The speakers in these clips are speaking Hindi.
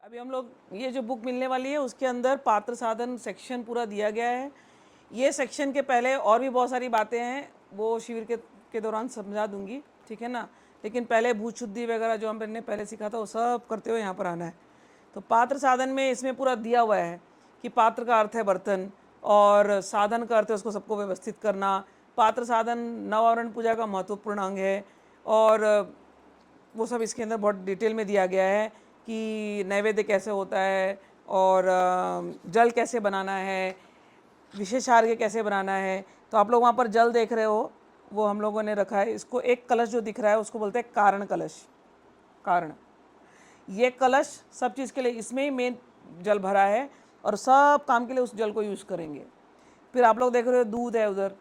अभी हम लोग ये जो बुक मिलने वाली है उसके अंदर पात्र साधन सेक्शन पूरा दिया गया है। ये सेक्शन के पहले और भी बहुत सारी बातें हैं, वो शिविर के दौरान समझा दूंगी, ठीक है ना। लेकिन पहले भूत शुद्धि वगैरह जो हमने पहले सीखा था वो सब करते हुए यहाँ पर आना है। तो पात्र साधन में इसमें पूरा दिया हुआ है कि पात्र का अर्थ है बर्तन और साधन का अर्थ है उसको सबको व्यवस्थित करना। पात्र साधन नवावरण पूजा का महत्वपूर्ण अंग है और वो सब इसके अंदर बहुत डिटेल में दिया गया है कि नैवेद्य कैसे होता है और जल कैसे बनाना है, विशेषार्घ्य कैसे बनाना है। तो आप लोग वहाँ पर जल देख रहे हो, वो हम लोगों ने रखा है। इसको एक कलश जो दिख रहा है उसको बोलते हैं कारण कलश। कारण, ये कलश सब चीज़ के लिए इसमें ही मेन जल भरा है और सब काम के लिए उस जल को यूज़ करेंगे। फिर आप लोग देख रहे हो दूध है उधर,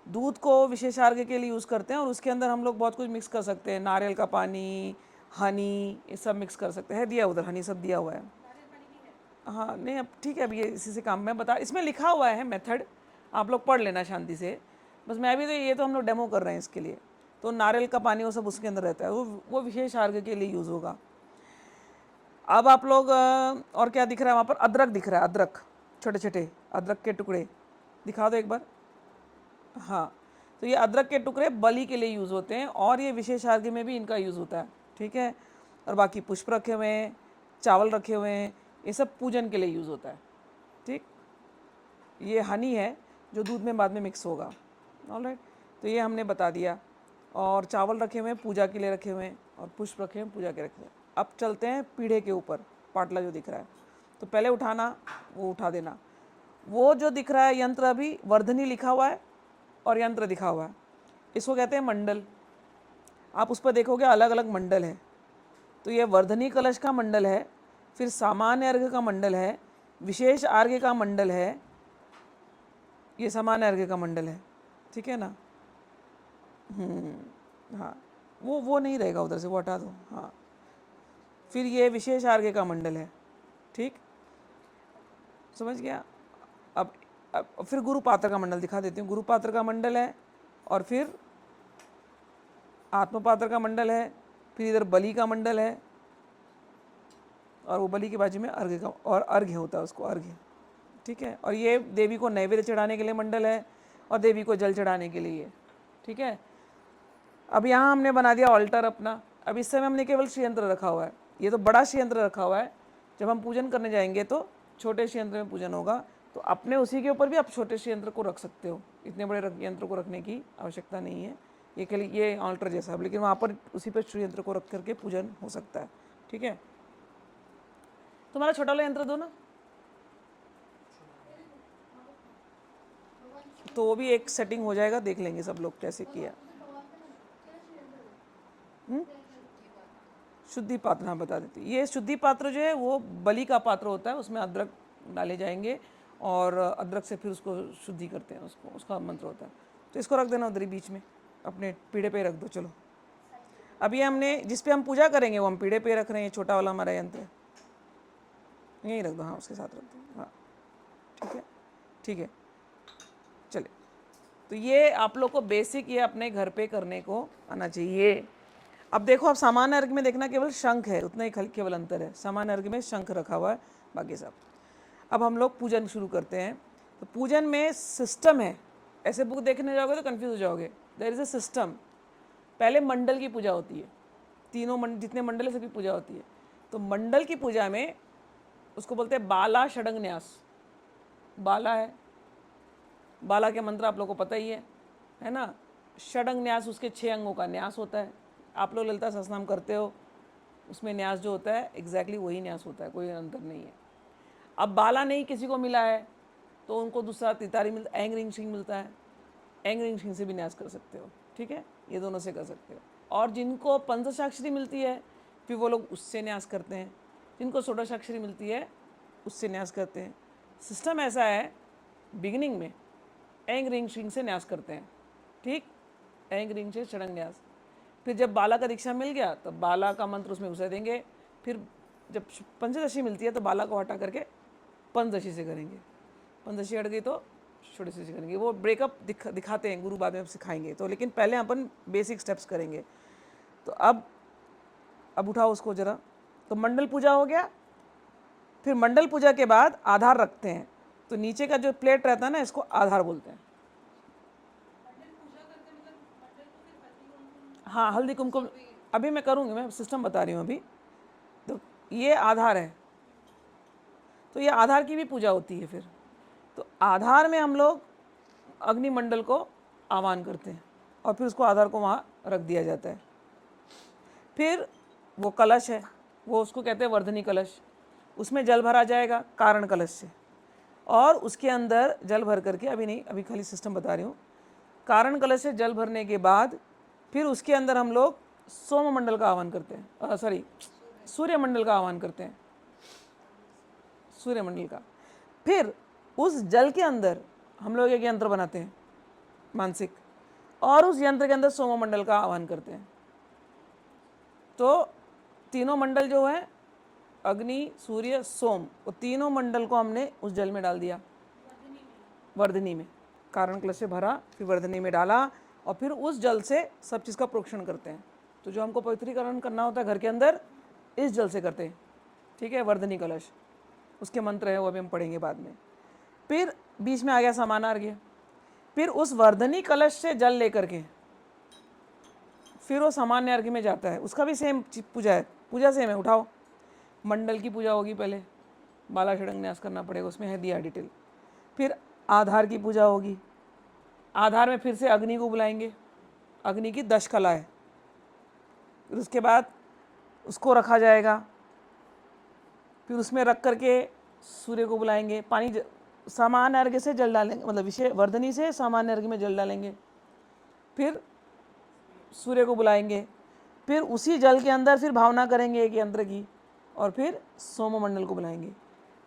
दूध को विशेषार्घ्य के लिए यूज़ करते हैं और उसके अंदर हम लोग बहुत कुछ मिक्स कर सकते हैं, नारियल का पानी, हनी, ये सब मिक्स कर सकते हैं। दिया उधर हनी सब दिया हुआ है। हाँ नहीं अब ठीक है, अब ये इसी से काम मैं बता, इसमें लिखा हुआ है मेथड, आप लोग पढ़ लेना शांति से। बस मैं भी तो ये तो हम लोग डेमो कर रहे हैं इसके लिए। तो नारियल का पानी वो सब उसके अंदर रहता है, वो विशेष अर्घ्य के लिए यूज़ होगा। अब आप लोग और क्या दिख रहा है वहाँ पर, अदरक दिख रहा है, अदरक, छोटे छोटे अदरक के टुकड़े दिखा दो एक बार। हाँ, तो ये अदरक के टुकड़े बलि के लिए यूज़ होते हैं और ये विशेष अर्घ्य में भी इनका यूज़ होता है, ठीक है। और बाकी पुष्प रखे हुए हैं, चावल रखे हुए हैं, ये सब पूजन के लिए यूज़ होता है, ठीक। ये हनी है जो दूध में बाद में मिक्स होगा, ऑलराइट। तो ये हमने बता दिया। और चावल रखे हुए हैं पूजा के लिए रखे हुए हैं और पुष्प रखे हैं पूजा के रखे हुए हैं। अब चलते हैं पीढ़े के ऊपर, पाटला जो दिख रहा है तो पहले उठाना, वो उठा देना। वो जो दिख रहा है यंत्र, अभी वर्धनी लिखा हुआ है और यंत्र दिखा हुआ है, इसको कहते हैं मंडल। आप उस पर देखोगे अलग अलग मंडल है। तो ये वर्धनी कलश का मंडल है, फिर सामान्य अर्घ्य का मंडल है, विशेष अर्घ्य का मंडल है, ये सामान्य अर्घ्य का मंडल है, ठीक है ना। हाँ, वो नहीं रहेगा उधर से, वो हटा दो। हाँ, फिर ये विशेष अर्घ्य का मंडल है, ठीक, समझ गया। अब फिर गुरुपात्र का मंडल दिखा देती हूँ। गुरुपात्र का मंडल है और फिर आत्मपात्र का मंडल है, फिर इधर बलि का मंडल है और वो बलि के बाजू में अर्घ्य का, और अर्घ्य होता है उसको अर्घ्य, ठीक है। और ये देवी को नैवेद्य चढ़ाने के लिए मंडल है और देवी को जल चढ़ाने के लिए, ठीक है। अब यहाँ हमने बना दिया ऑल्टर अपना। अब इस समय हमने केवल श्रीयंत्र रखा हुआ है, ये तो बड़ा श्रीयंत्र रखा हुआ है। जब हम पूजन करने जाएंगे तो छोटे श्रीयंत्र में पूजन होगा, तो अपने उसी के ऊपर भी आप छोटे श्रीयंत्र को रख सकते हो, इतने बड़े यंत्र को रखने की आवश्यकता नहीं है। ये के लिए ये ऑल्टर जैसा, लेकिन वहाँ पर उसी पर श्रीयंत्र को रख करके पूजन हो सकता है, ठीक है। तुम्हारा छोटा वाला यंत्र दो ना, तो वो भी एक सेटिंग हो जाएगा, देख लेंगे सब लोग कैसे किया। शुद्धि पात्र, हाँ बता देती। ये शुद्धि पात्र जो है वो बलि का पात्र होता है, उसमें अदरक डाले जाएंगे और अदरक से फिर उसको शुद्धि करते हैं, उसको, उसका मंत्र होता है। तो इसको रख देना उधर ही बीच में, अपने पीढ़े पे रख दो। चलो, अब ये हमने जिस पे हम पूजा करेंगे वो हम पीढ़े पे रख रहे हैं, छोटा वाला हमारा यंत्र यहीं रख दो, हाँ उसके साथ रख दो, हाँ ठीक है, ठीक है। चले, तो ये आप लोग को बेसिक ये अपने घर पे करने को आना चाहिए। अब देखो, आप सामान्य अर्घ में देखना केवल शंख है, उतना ही केवल अंतर है। सामान्य अर्घ में शंख रखा हुआ है, बाकी सब। अब हम लोग पूजन शुरू करते हैं। तो पूजन में सिस्टम है, ऐसे बुक देखने जाओगे तो कंफ्यूज हो जाओगे। There is a system. पहले मंडल की पूजा होती है, तीनों जितने मंडल है सबकी पूजा होती है। तो मंडल की पूजा में उसको बोलते हैं बाला षडंग न्यास। बाला है, बाला के मंत्र आप लोग को पता ही है ना। षडंग न्यास, उसके 6 अंगों का न्यास होता है। आप लोग ललिता सहस्रनाम करते हो, उसमें न्यास जो होता है एग्जैक्टली वही न्यास होता है, कोई अंतर नहीं है। अब बाला नहीं किसी को मिला है तो उनको दूसरा तितारी मिलता, एंग रिंग सिंह मिलता है, एंग रिंग सिंह से भी न्यास कर सकते हो, ठीक है, ये दोनों से कर सकते हो। और जिनको पंचशाक्षरी मिलती है फिर वो लोग उससे न्यास करते हैं, जिनको षोडशाक्षरी मिलती है उससे न्यास करते हैं। सिस्टम ऐसा है, बिगिनिंग में एंग रिंग सिंह से न्यास करते हैं, ठीक, एंग रिंग से षडंग न्यास। फिर जब बाला का दीक्षा मिल गया तब बाला का मंत्र उसमें घुसा देंगे। फिर जब पंचदशी मिलती है तो बाला को हटा करके पंचदशी से करेंगे, पंचदशी हट गई तो षोडशी से करेंगे। वो ब्रेकअप दिखाते हैं गुरु, बाद में सिखाएंगे तो, लेकिन पहले अपन बेसिक स्टेप्स करेंगे। तो अब उठाओ उसको जरा। तो मंडल पूजा हो गया, फिर मंडल पूजा के बाद आधार रखते हैं, तो नीचे का जो प्लेट रहता है ना, इसको आधार बोलते हैं। हाँ, हल्दी कुमकुम अभी मैं करूँगी, मैं सिस्टम बता रही हूँ अभी। तो ये आधार है, तो ये आधार की भी पूजा होती है। फिर तो आधार में हम लोग अग्निमंडल को आह्वान करते हैं और फिर उसको आधार को वहाँ रख दिया जाता है। फिर वो कलश है, वो उसको कहते हैं वर्धनी कलश, उसमें जल भरा जाएगा कारण कलश से, और उसके अंदर जल भर करके, अभी नहीं, अभी खाली सिस्टम बता रही हूँ। कारण कलश से जल भरने के बाद फिर उसके अंदर हम लोग सोममंडल का आह्वान करते हैं, सॉरी सूर्यमंडल का आह्वान करते हैं, सूर्यमंडल का। फिर उस जल के अंदर हम लोग एक यंत्र बनाते हैं मानसिक, और उस यंत्र के अंदर सोममंडल का आह्वान करते हैं। तो तीनों मंडल जो है, अग्नि, सूर्य, सोम, वो तीनों मंडल को हमने उस जल में डाल दिया, वर्धनी में। कारण कलश से भरा, फिर वर्धनी में डाला, और फिर उस जल से सब चीज़ का प्रोक्षण करते हैं। तो जो हमको पवित्रीकरण करना होता है घर के अंदर, इस जल से करते हैं, ठीक है। वर्धनी कलश, उसके मंत्र है, वो अभी हम पढ़ेंगे बाद में। फिर बीच में आ गया समानार्घ्य। फिर उस वर्धनी कलश से जल लेकर के फिर वो सामान्य अर्घ्य में जाता है, उसका भी सेम पूजा है, पूजा सेम है। उठाओ, मंडल की पूजा होगी पहले, बाला षडंग न्यास करना पड़ेगा, उसमें है दिया डिटेल। फिर आधार की पूजा होगी, आधार में फिर से अग्नि को बुलाएंगे, अग्नि की 10 कला है। फिर उसके बाद उसको रखा जाएगा, फिर उसमें रख करके सूर्य को बुलाएंगे, पानी सामान्य अर्घ्य से जल डालेंगे, मतलब विषय वर्धनी से सामान्य अर्घ्य में जल डालेंगे, फिर सूर्य को बुलाएंगे, फिर उसी जल के अंदर फिर भावना करेंगे एक यंत्र की, और फिर सोममंडल को बुलाएंगे।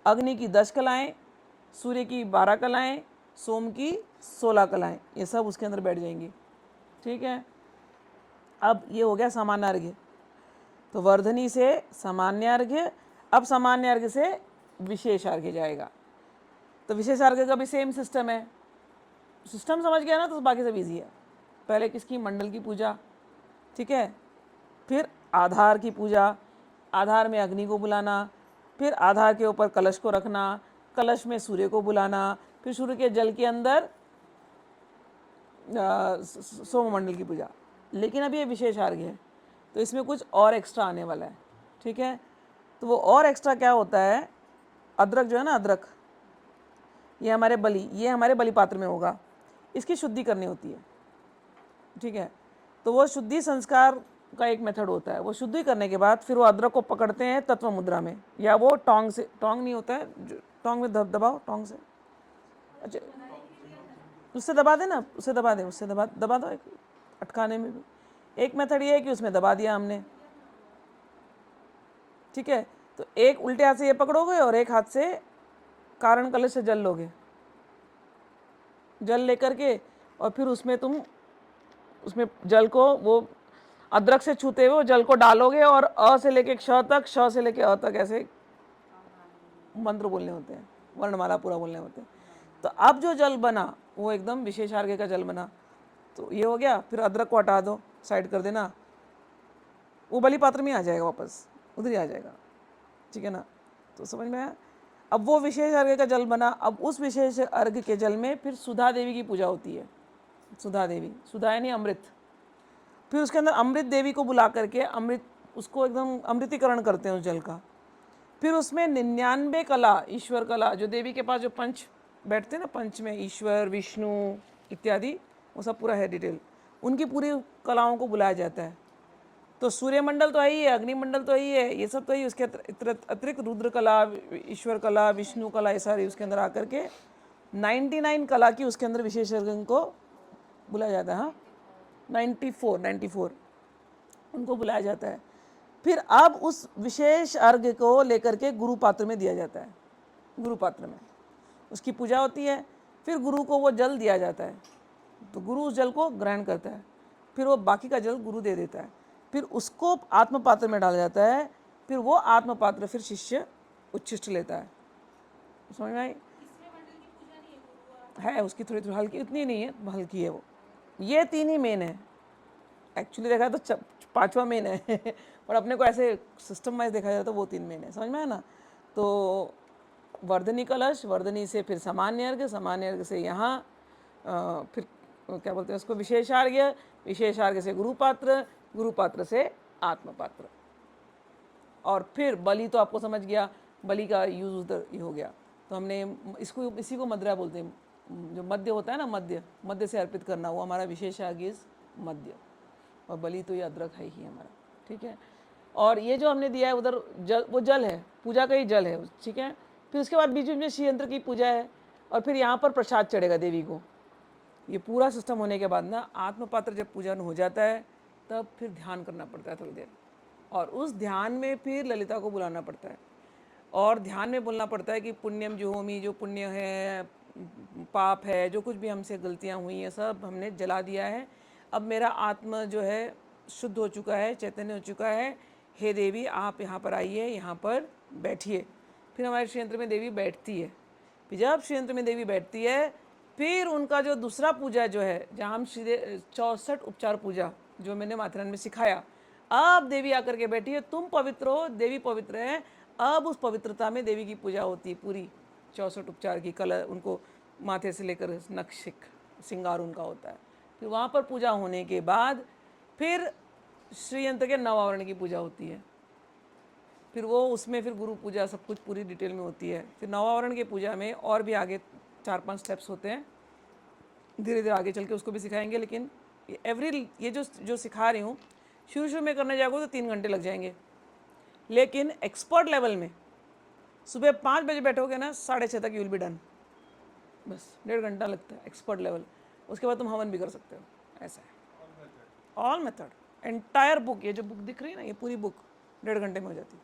अग्नि की 10 कलाएँ, सूर्य की 12 कलाएँ, सोम की 16 कलाएँ, ये सब उसके अंदर बैठ जाएंगी, ठीक है। अब ये हो गया सामान्य अर्घ्य। तो वर्धनी से सामान्य अर्घ्य, अब सामान्य अर्घ्य से विशेष अर्घ्य जाएगा। तो विशेष अर्घ्य का भी सेम सिस्टम है। सिस्टम समझ गया ना, तो बाकी सब इजी है। पहले किसकी, मंडल की पूजा, ठीक है। फिर आधार की पूजा, आधार में अग्नि को बुलाना, फिर आधार के ऊपर कलश को रखना, कलश में सूर्य को बुलाना, फिर सूर्य के जल के अंदर सोममंडल की पूजा। लेकिन अब ये विशेष अर्घ्य है, तो इसमें कुछ और एक्स्ट्रा आने वाला है, ठीक है। तो वो और एक्स्ट्रा क्या होता है, अदरक जो है ना, अदरक, ये हमारे बलि पात्र में होगा, इसकी शुद्धि करनी होती है, ठीक है। तो वो शुद्धि संस्कार का एक मेथड होता है। वो शुद्धि करने के बाद फिर वो अदरक को पकड़ते हैं तत्व मुद्रा में, या वो टोंग से, टोंग नहीं होता है जो टोंग में दबाओ, टोंग से, अच्छा उससे दबा दे ना, उससे दबा दे, उससे दबा दो। एक अटकाने में भी एक मेथड ये है कि उसमें दबा दिया हमने, ठीक है। तो एक उल्टे हाथ से ये पकड़ोगे और एक हाथ से कारण कलश से जल लोगे, जल लेकर के, और फिर उसमें तुम उसमें जल को वो अदरक से छूते हुए जल को डालोगे, और अ से लेके श तक, श से लेके अ तक ऐसे मंत्र बोलने होते हैं, वर्णमाला पूरा बोलने होते हैं। तो अब जो जल बना वो एकदम विशेष अर्घ्य का जल बना। तो ये हो गया। फिर अदरक को हटा दो, साइड कर देना, वो बलि पात्र में आ जाएगा, वापस उधर ही आ जाएगा, ठीक है ना। तो समझ में आया। अब वो विशेष अर्घ्य का जल बना, अब उस विशेष अर्घ्य के जल में फिर सुधा देवी की पूजा होती है। सुधा देवी, सुधा यानी अमृत। फिर उसके अंदर अमृत देवी को बुला करके अमृत, उसको एकदम अमृतीकरण करते हैं उस जल का। फिर उसमें 99 कला, ईश्वर कला, जो देवी के पास जो पंच बैठते हैं ना, पंच में ईश्वर, विष्णु इत्यादि, वो सब पूरा है डिटेल, उनकी पूरी कलाओं को बुलाया जाता है। तो सूर्यमंडल तो है ही है, अग्निमंडल तो ही है, ये सब तो ही, उसके अतिरिक्त रुद्र कला, ईश्वर कला, विष्णु कला, ये सारी उसके अंदर आकर के 99 कला की उसके अंदर विशेष को बुलाया जाता है। हाँ, 94 उनको बुलाया जाता है। फिर अब उस विशेष अर्घ्य को लेकर के गुरु पात्र में दिया जाता है, गुरु पात्र में उसकी पूजा होती है। फिर गुरु को वो जल दिया जाता है, तो गुरु उस जल को ग्रहण करता है, फिर वो बाकी का जल गुरु दे देता है, फिर उसको आत्म पात्र में डाला जाता है, फिर वो आत्म पात्र फिर शिष्य उच्छिष्ट लेता है। समझ में आई? है उसकी थोड़ी थोड़ी हल्की, उतनी नहीं है, हल्की है वो। ये 3 ही मेन है एक्चुअली, देखा तो 5वां मेन है पर अपने को ऐसे सिस्टम वाइज देखा जाए तो वो 3 मेन है। समझ में आया ना। तो वर्धनी कलश, वर्धनी से फिर सामान्य अर्घ्य, सामान्य अर्घ्य से यहाँ फिर क्या बोलते हैं उसको, विशेषार्घ्य, विशेषार्घ्य से गुरुपात्र, गुरुपात्र से आत्मपात्र। और फिर बलि तो आपको समझ गया, बलि का यूज उधर ही हो गया। तो हमने इसको, इसी को मद्रा बोलते हैं, जो मध्य होता है ना, मध्य, मध्य से अर्पित करना, वो हमारा विशेषार्घ्य मध्य, और बलि तो ये अदरक है ही हमारा, ठीक है। और ये जो हमने दिया है उधर जल, वो जल है, पूजा का ही जल है, ठीक है। फिर उसके बाद बीच बीच में श्री यंत्र की पूजा है, और फिर यहाँ पर प्रसाद चढ़ेगा देवी को। ये पूरा सिस्टम होने के बाद ना आत्मपात्र जब पूजन हो जाता है तब फिर ध्यान करना पड़ता है थोड़ी देर, और उस ध्यान में फिर ललिता को बुलाना पड़ता है, और ध्यान में बोलना पड़ता है कि पुण्यम जुहोमी, जो पुण्य है, पाप है, जो कुछ भी हमसे गलतियाँ हुई हैं सब हमने जला दिया है। अब मेरा आत्मा जो है शुद्ध हो चुका है, चैतन्य हो चुका है। हे देवी आप यहाँ पर आइए, यहाँ पर बैठिए। फिर हमारे श्रीयंत्र में देवी बैठती है। फिर जब श्रीयंत्र में देवी बैठती है, फिर उनका जो दूसरा पूजा जो है, जहाँ हम 64 उपचार पूजा जो मैंने माथेरान में सिखाया, अब देवी आकर के बैठी है, तुम पवित्र हो, देवी पवित्र है। अब उस पवित्रता में देवी की पूजा होती है पूरी 64 उपचार की, कलर उनको माथे से लेकर नक्शिक श्रृंगार उनका होता है। फिर वहाँ पर पूजा होने के बाद फिर श्रीयंत्र के नवावरण की पूजा होती है। फिर वो उसमें फिर गुरु पूजा सब कुछ पूरी डिटेल में होती है। फिर नवावरण की पूजा में और भी आगे 4-5 स्टेप्स होते हैं, धीरे धीरे आगे चल के उसको भी सिखाएंगे। लेकिन ये जो सिखा रही हूँ, शुरू में करने जाओगे तो 3 घंटे लग जाएंगे, लेकिन एक्सपर्ट लेवल में सुबह 5 बजे बैठोगे ना, 6:30 तक यू विल बी डन। बस 1.5 घंटा लगता है एक्सपर्ट लेवल। उसके बाद तुम हवन भी कर सकते हो, ऐसा है। ऑल मेथड, एंटायर बुक, ये जो बुक दिख रही है ना, ये पूरी बुक 1.5 घंटे में हो जाती है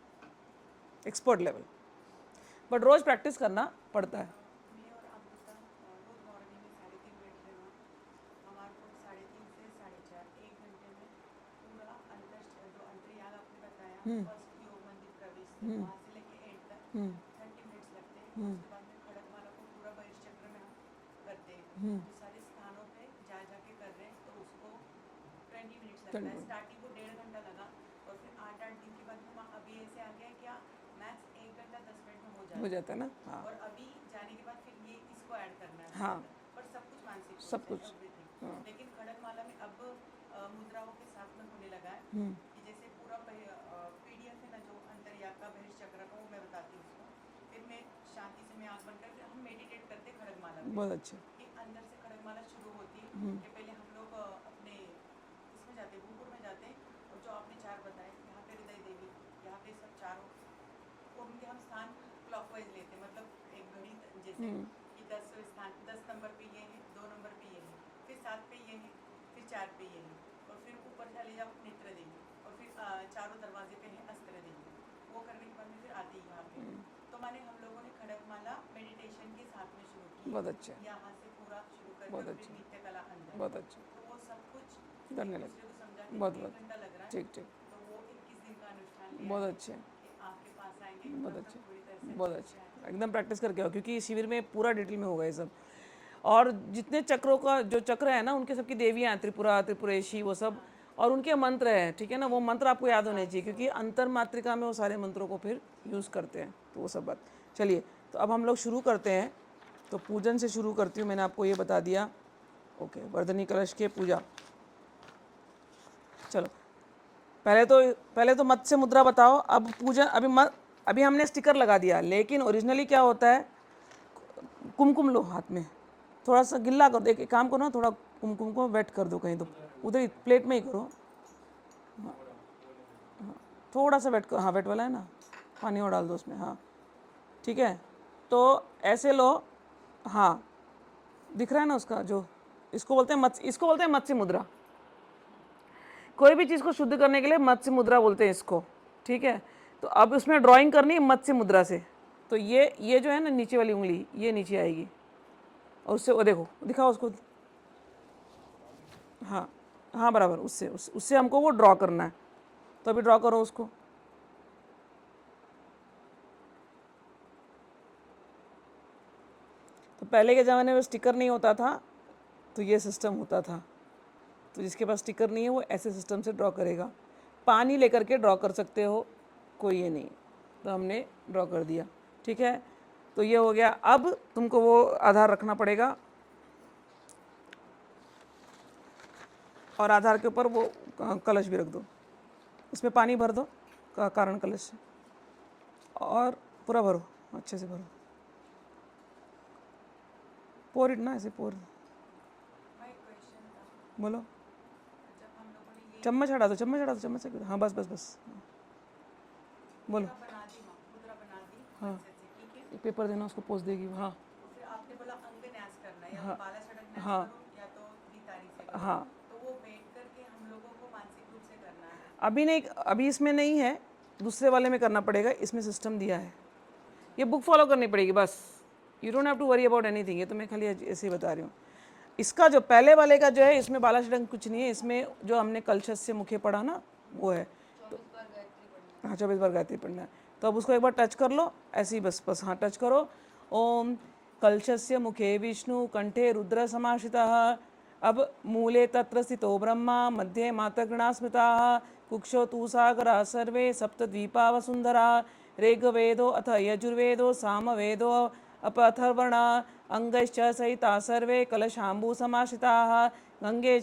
एक्सपर्ट लेवल। बट रोज़ प्रैक्टिस करना पड़ता है। स्टार्टिंग को 1.5 घंटा लगा, और फिर 8 दिन के बाद हम अभी ऐसे आ गया क्या मैक्स 1 घंटा 10 मिनट में हो जाता है ना। हाँ, और अभी जाने के बाद फिर ये इसको ऐड करना है। हाँ, पर सब कुछ मानसिक सब कुछ। हाँ, लेकिन खड़गमाला में अब मुद्राओं के साथ में होने लगा है कि जैसे पूरा पीडीएफ है ना, जो अंतर्याग का बहिर्चक्र का, वो मैं बताती हूँ उसको। फिर मैं शांति से मैं आँख बंद कर, हम मेडिटेट करते खड़गमाला में। बहुत अच्छा। कि अंदर से खड़गमाला शुरू होती है कि पहले हम लोग अपने इसमें जाते हैं, भूपुर में जाते हैं, और जो आपने 4 बताए, यहाँ पे हृदय देवी, यहाँ पे सब चारों, और उनके हम स्थान क्लॉकवाइज लेते हैं, मतलब एक घड़ी जैसे कि 10वें स्थान, 10 नंबर पे ये है, 2 नंबर पे ये है, फिर 7 पे ये है, फिर 4 पे ये है, और फिर ऊपर चले जाओ नेत्र देवी, और फिर चारों दरवाजे पे है अस्त्र देवी। वो करने के बाद में फिर आती है यहाँ पे। तो माने हम लोगों ने खड़गमाला मेडिटेशन के साथ में शुरू की। बहुत अच्छा, यहाँ से पूरा शुरू करके बहुत फिर अच्छा, नित्य कला अंदर। बहुत अच्छा, तो वो सब कुछ करने एक लगे। दूसरे को समझा के बहुत 1 बहुत घंटा लग रहा है। ठीक ठीक, तो वो 21 दिन का अनुष्ठान लिया बहुत है अच्छे, कि आपके पास आएंगे, बहुत तब अच्छे, तक पूरी तरह से बहुत अच्छे से अच्छे। आएंगे। एकदम प्रैक्टिस करके आओ, क्योंकि शिविर में पूरा डिटेल में होगा ये सब। और जितने चक्रों का जो चक्र है ना, उनके सबकी देवियाँ, त्रिपुरा, त्रिपुरेशी, वो सब, और उनके मंत्र हैं, ठीक है ना। वो मंत्र आपको याद होने चाहिए, क्योंकि अंतर मात्रिका में वो सारे मंत्रों को फिर यूज़ करते हैं। तो वो सब बात, चलिए तो अब हम लोग शुरू करते हैं। तो पूजन से शुरू करती हूँ, मैंने आपको ये बता दिया। ओके, वर्धनी कलश के पूजा। चलो पहले तो मत्स्य मुद्रा बताओ। अब पूजन, अभी हमने स्टिकर लगा दिया, लेकिन ओरिजिनली क्या होता है, कुमकुम लो हाथ में, थोड़ा सा गिल्ला कर दो। एक काम करो ना, थोड़ा कुमकुम को वेट कर दो कहीं, तो उधर ही प्लेट में ही करो। हाँ, हाँ, थोड़ा सा वेट करो। हाँ, वेट वाला है ना, पानी और डाल दो उसमें। हाँ, ठीक है। तो ऐसे लो। हाँ, दिख रहा है ना उसका, जो इसको बोलते हैं मत्स्य मुद्रा। कोई भी चीज़ को शुद्ध करने के लिए मत्स्य मुद्रा बोलते हैं इसको, ठीक है। तो अब उसमें ड्राइंग करनी है मत्स्य मुद्रा से। तो ये जो है ना, नीचे वाली उंगली ये नीचे आएगी, और उससे वो देखो, दिखाओ उसको। हाँ, हाँ, बराबर, उससे हमको वो ड्रॉ करना है। तो अभी ड्रॉ करो उसको। तो पहले के ज़माने में स्टिकर नहीं होता था, तो ये सिस्टम होता था। तो जिसके पास स्टिकर नहीं है वो ऐसे सिस्टम से ड्रॉ करेगा। पानी लेकर के ड्रॉ कर सकते हो, कोई ये नहीं। तो हमने ड्रॉ कर दिया। ठीक है। तो ये हो गया। अब तुमको वो आधार रखना पड़ेगा और आधार के ऊपर वो कलश भी रख दो, इसमें पानी भर दो कारण कलश से, और पूरा भरो, अच्छे से भरो, पोर इट ना, ऐसे पोर। भाई क्वेश्चन था, बोलो। जब हम लोगों ने ये चम्मच हटा दो, चम्मच हटा दो, चम्मच से, हाँ बस बस बस, बोलो। मुद्रा बना दी, माँ मुद्रा बना दी हाँ, अच्छे से, ठीक है। एक पेपर देना, उसको पोस्ट देगी। हाँ तो फिर आपने बोला अंग न्यास करना है, या हाँ तो बाला सड़क न्यास हाँ करो या तो त्रितारी से करो। हाँ। तो वो बैठ करके हम लोगों को मानसिक रूप से करना है। अभी नहीं, अभी इसमें नहीं है, दूसरे वाले में करना पड़ेगा, इसमें सिस्टम दिया है, ये बुक फॉलो करनी पड़ेगी बस। You don't have to worry about anything, ये तो मैं खाली ऐसे ही बता रही हूँ। इसका जो पहले वाले का जो है, इसमें बाला षडंग कुछ नहीं है, इसमें जो हमने कलशस्य से मुखे पढ़ा ना, वो है। तो हाँ, 24 बार गायत्री पढ़ना है। तो अब उसको एक बार टच कर लो, ऐसे ही बस बस, हाँ टच करो। ओम कलशस्य मुखे विष्णु कंठे रुद्र समाश्रितः। अब मूले तत्र स्थितो ब्रह्मा मध्ये मातर्गणा स्मृता कुक्षो तु सागरा सर्वे सप्तद्वीपा वसुंधरा ऋग्वेदो अथ यजुर्वेदो सामवेदो अप अथर्वणा अंगैश्च सहिता सर्वे कलशाम्बू समाश्रिताः गंगे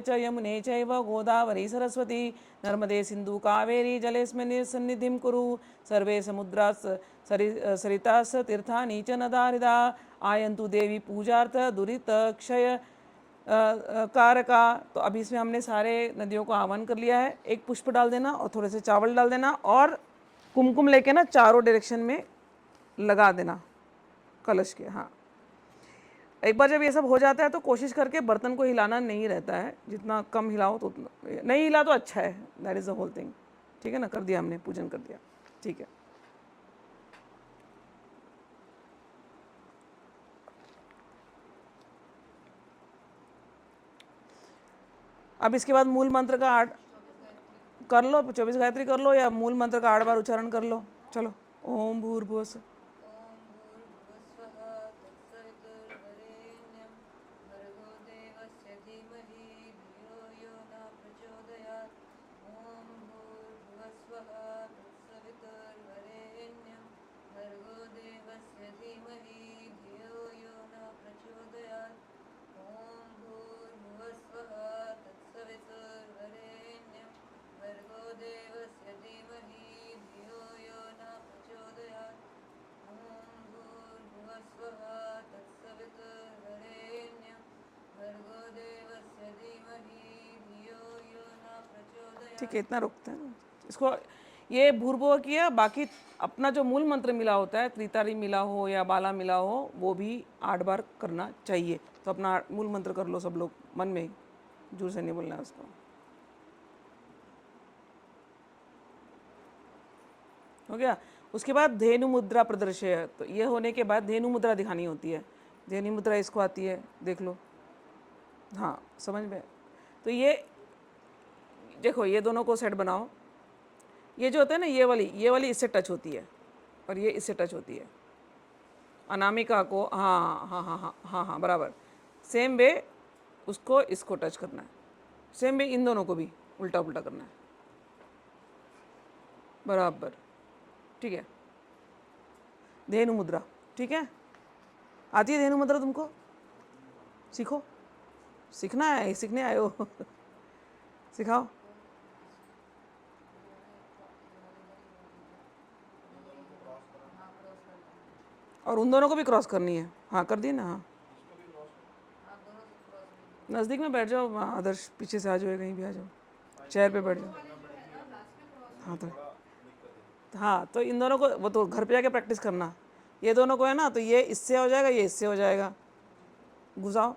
च यमुने चैव गोदावरी सरस्वती नर्मदे सिंधु कावेरी जलेस्मिन् सन्निधिं कुरु सर्वे समुद्रा सरितास तीर्थानि च नदारिदा आयन्तु देवी पूजार्थ दुरित क्षय कारका। तो अभी इसमें हमने सारे नदियों को आह्वान कर लिया है। एक पुष्प डाल देना और थोड़े से चावल डाल देना और कुमकुम लेके ना चारों डायरेक्शन में लगा देना कलश के। हाँ, एक बार जब ये सब हो जाता है तो कोशिश करके बर्तन को हिलाना नहीं रहता है, जितना कम हिलाओ तो उतना, नहीं हिला तो अच्छा है, that is the whole thing. ठीक है ना, कर दिया हमने, पूजन कर दिया, ठीक है। अब इसके बाद मूल मंत्र का 8 कर लो, 24 गायत्री कर लो, या मूल मंत्र का 8 बार उच्चारण कर लो। चलो, ओम भूर्भुवः स्वः। ॐ भूर्भुवस्वः तत्सवितुर्वरेण्यं भर्गो देवस्य धीमहि धियो यो न प्रचोदयात्। ॐ भूर्भुवस्वः तत्सवितुर्वरेण्यं भर्गो देवस्य धीमहि धियो यो न प्रचोदयात्। ॐ भूर्भुवस्वः तत्सवितुर्वरेण्यं भर्गो देवस्य धीमहि धियो यो न प्रचोदयात्। ॐ भूर्भुवस्वः तत्सवितुर्वरेण्यं भर्गो देवस्य धीमहि धियो यो न प्रचोदयात्। ठीक है, इतना रोकते हैं इसको। ये भूर्भुव किया, बाकी अपना जो मूल मंत्र मिला होता है, त्रितारी मिला हो या बाला मिला हो, वो भी 8 बार करना चाहिए। तो अपना मूल मंत्र कर लो सब लोग मन में ही, जोर से नहीं बोलना है उसको। हो गया। उसके बाद धेनु मुद्रा प्रदर्शय, तो ये होने के बाद धेनु मुद्रा दिखानी होती है। धेनु मुद्रा इसको आती है, देख लो। हाँ, समझ में। तो ये देखो, ये दोनों को सेट बनाओ। ये जो होता है ना, ये वाली इससे टच होती है और ये इससे टच होती है। अनामिका को, हाँ हाँ हाँ हाँ हाँ हाँ बराबर, सेम वे उसको इसको टच करना है, सेम वे इन दोनों को भी उल्टा उल्टा करना है, बराबर। ठीक है, धेनु मुद्रा, ठीक है। आती है धेनु मुद्रा तुमको? सीखो, सीखना है, सीखने आए हो सिखाओ। और उन दोनों को भी क्रॉस करनी है। हाँ, कर दी ना। हाँ, नज़दीक में बैठ जाओ, आदर्श पीछे से आ जाओ, कहीं भी आ जाओ, चेयर पे बैठ जाओ। हाँ हाँ, तो इन दोनों को, वो तो घर पे जाके प्रैक्टिस करना। ये दोनों को है ना, तो ये इससे हो जाएगा, ये इससे हो जाएगा, घुसाओ।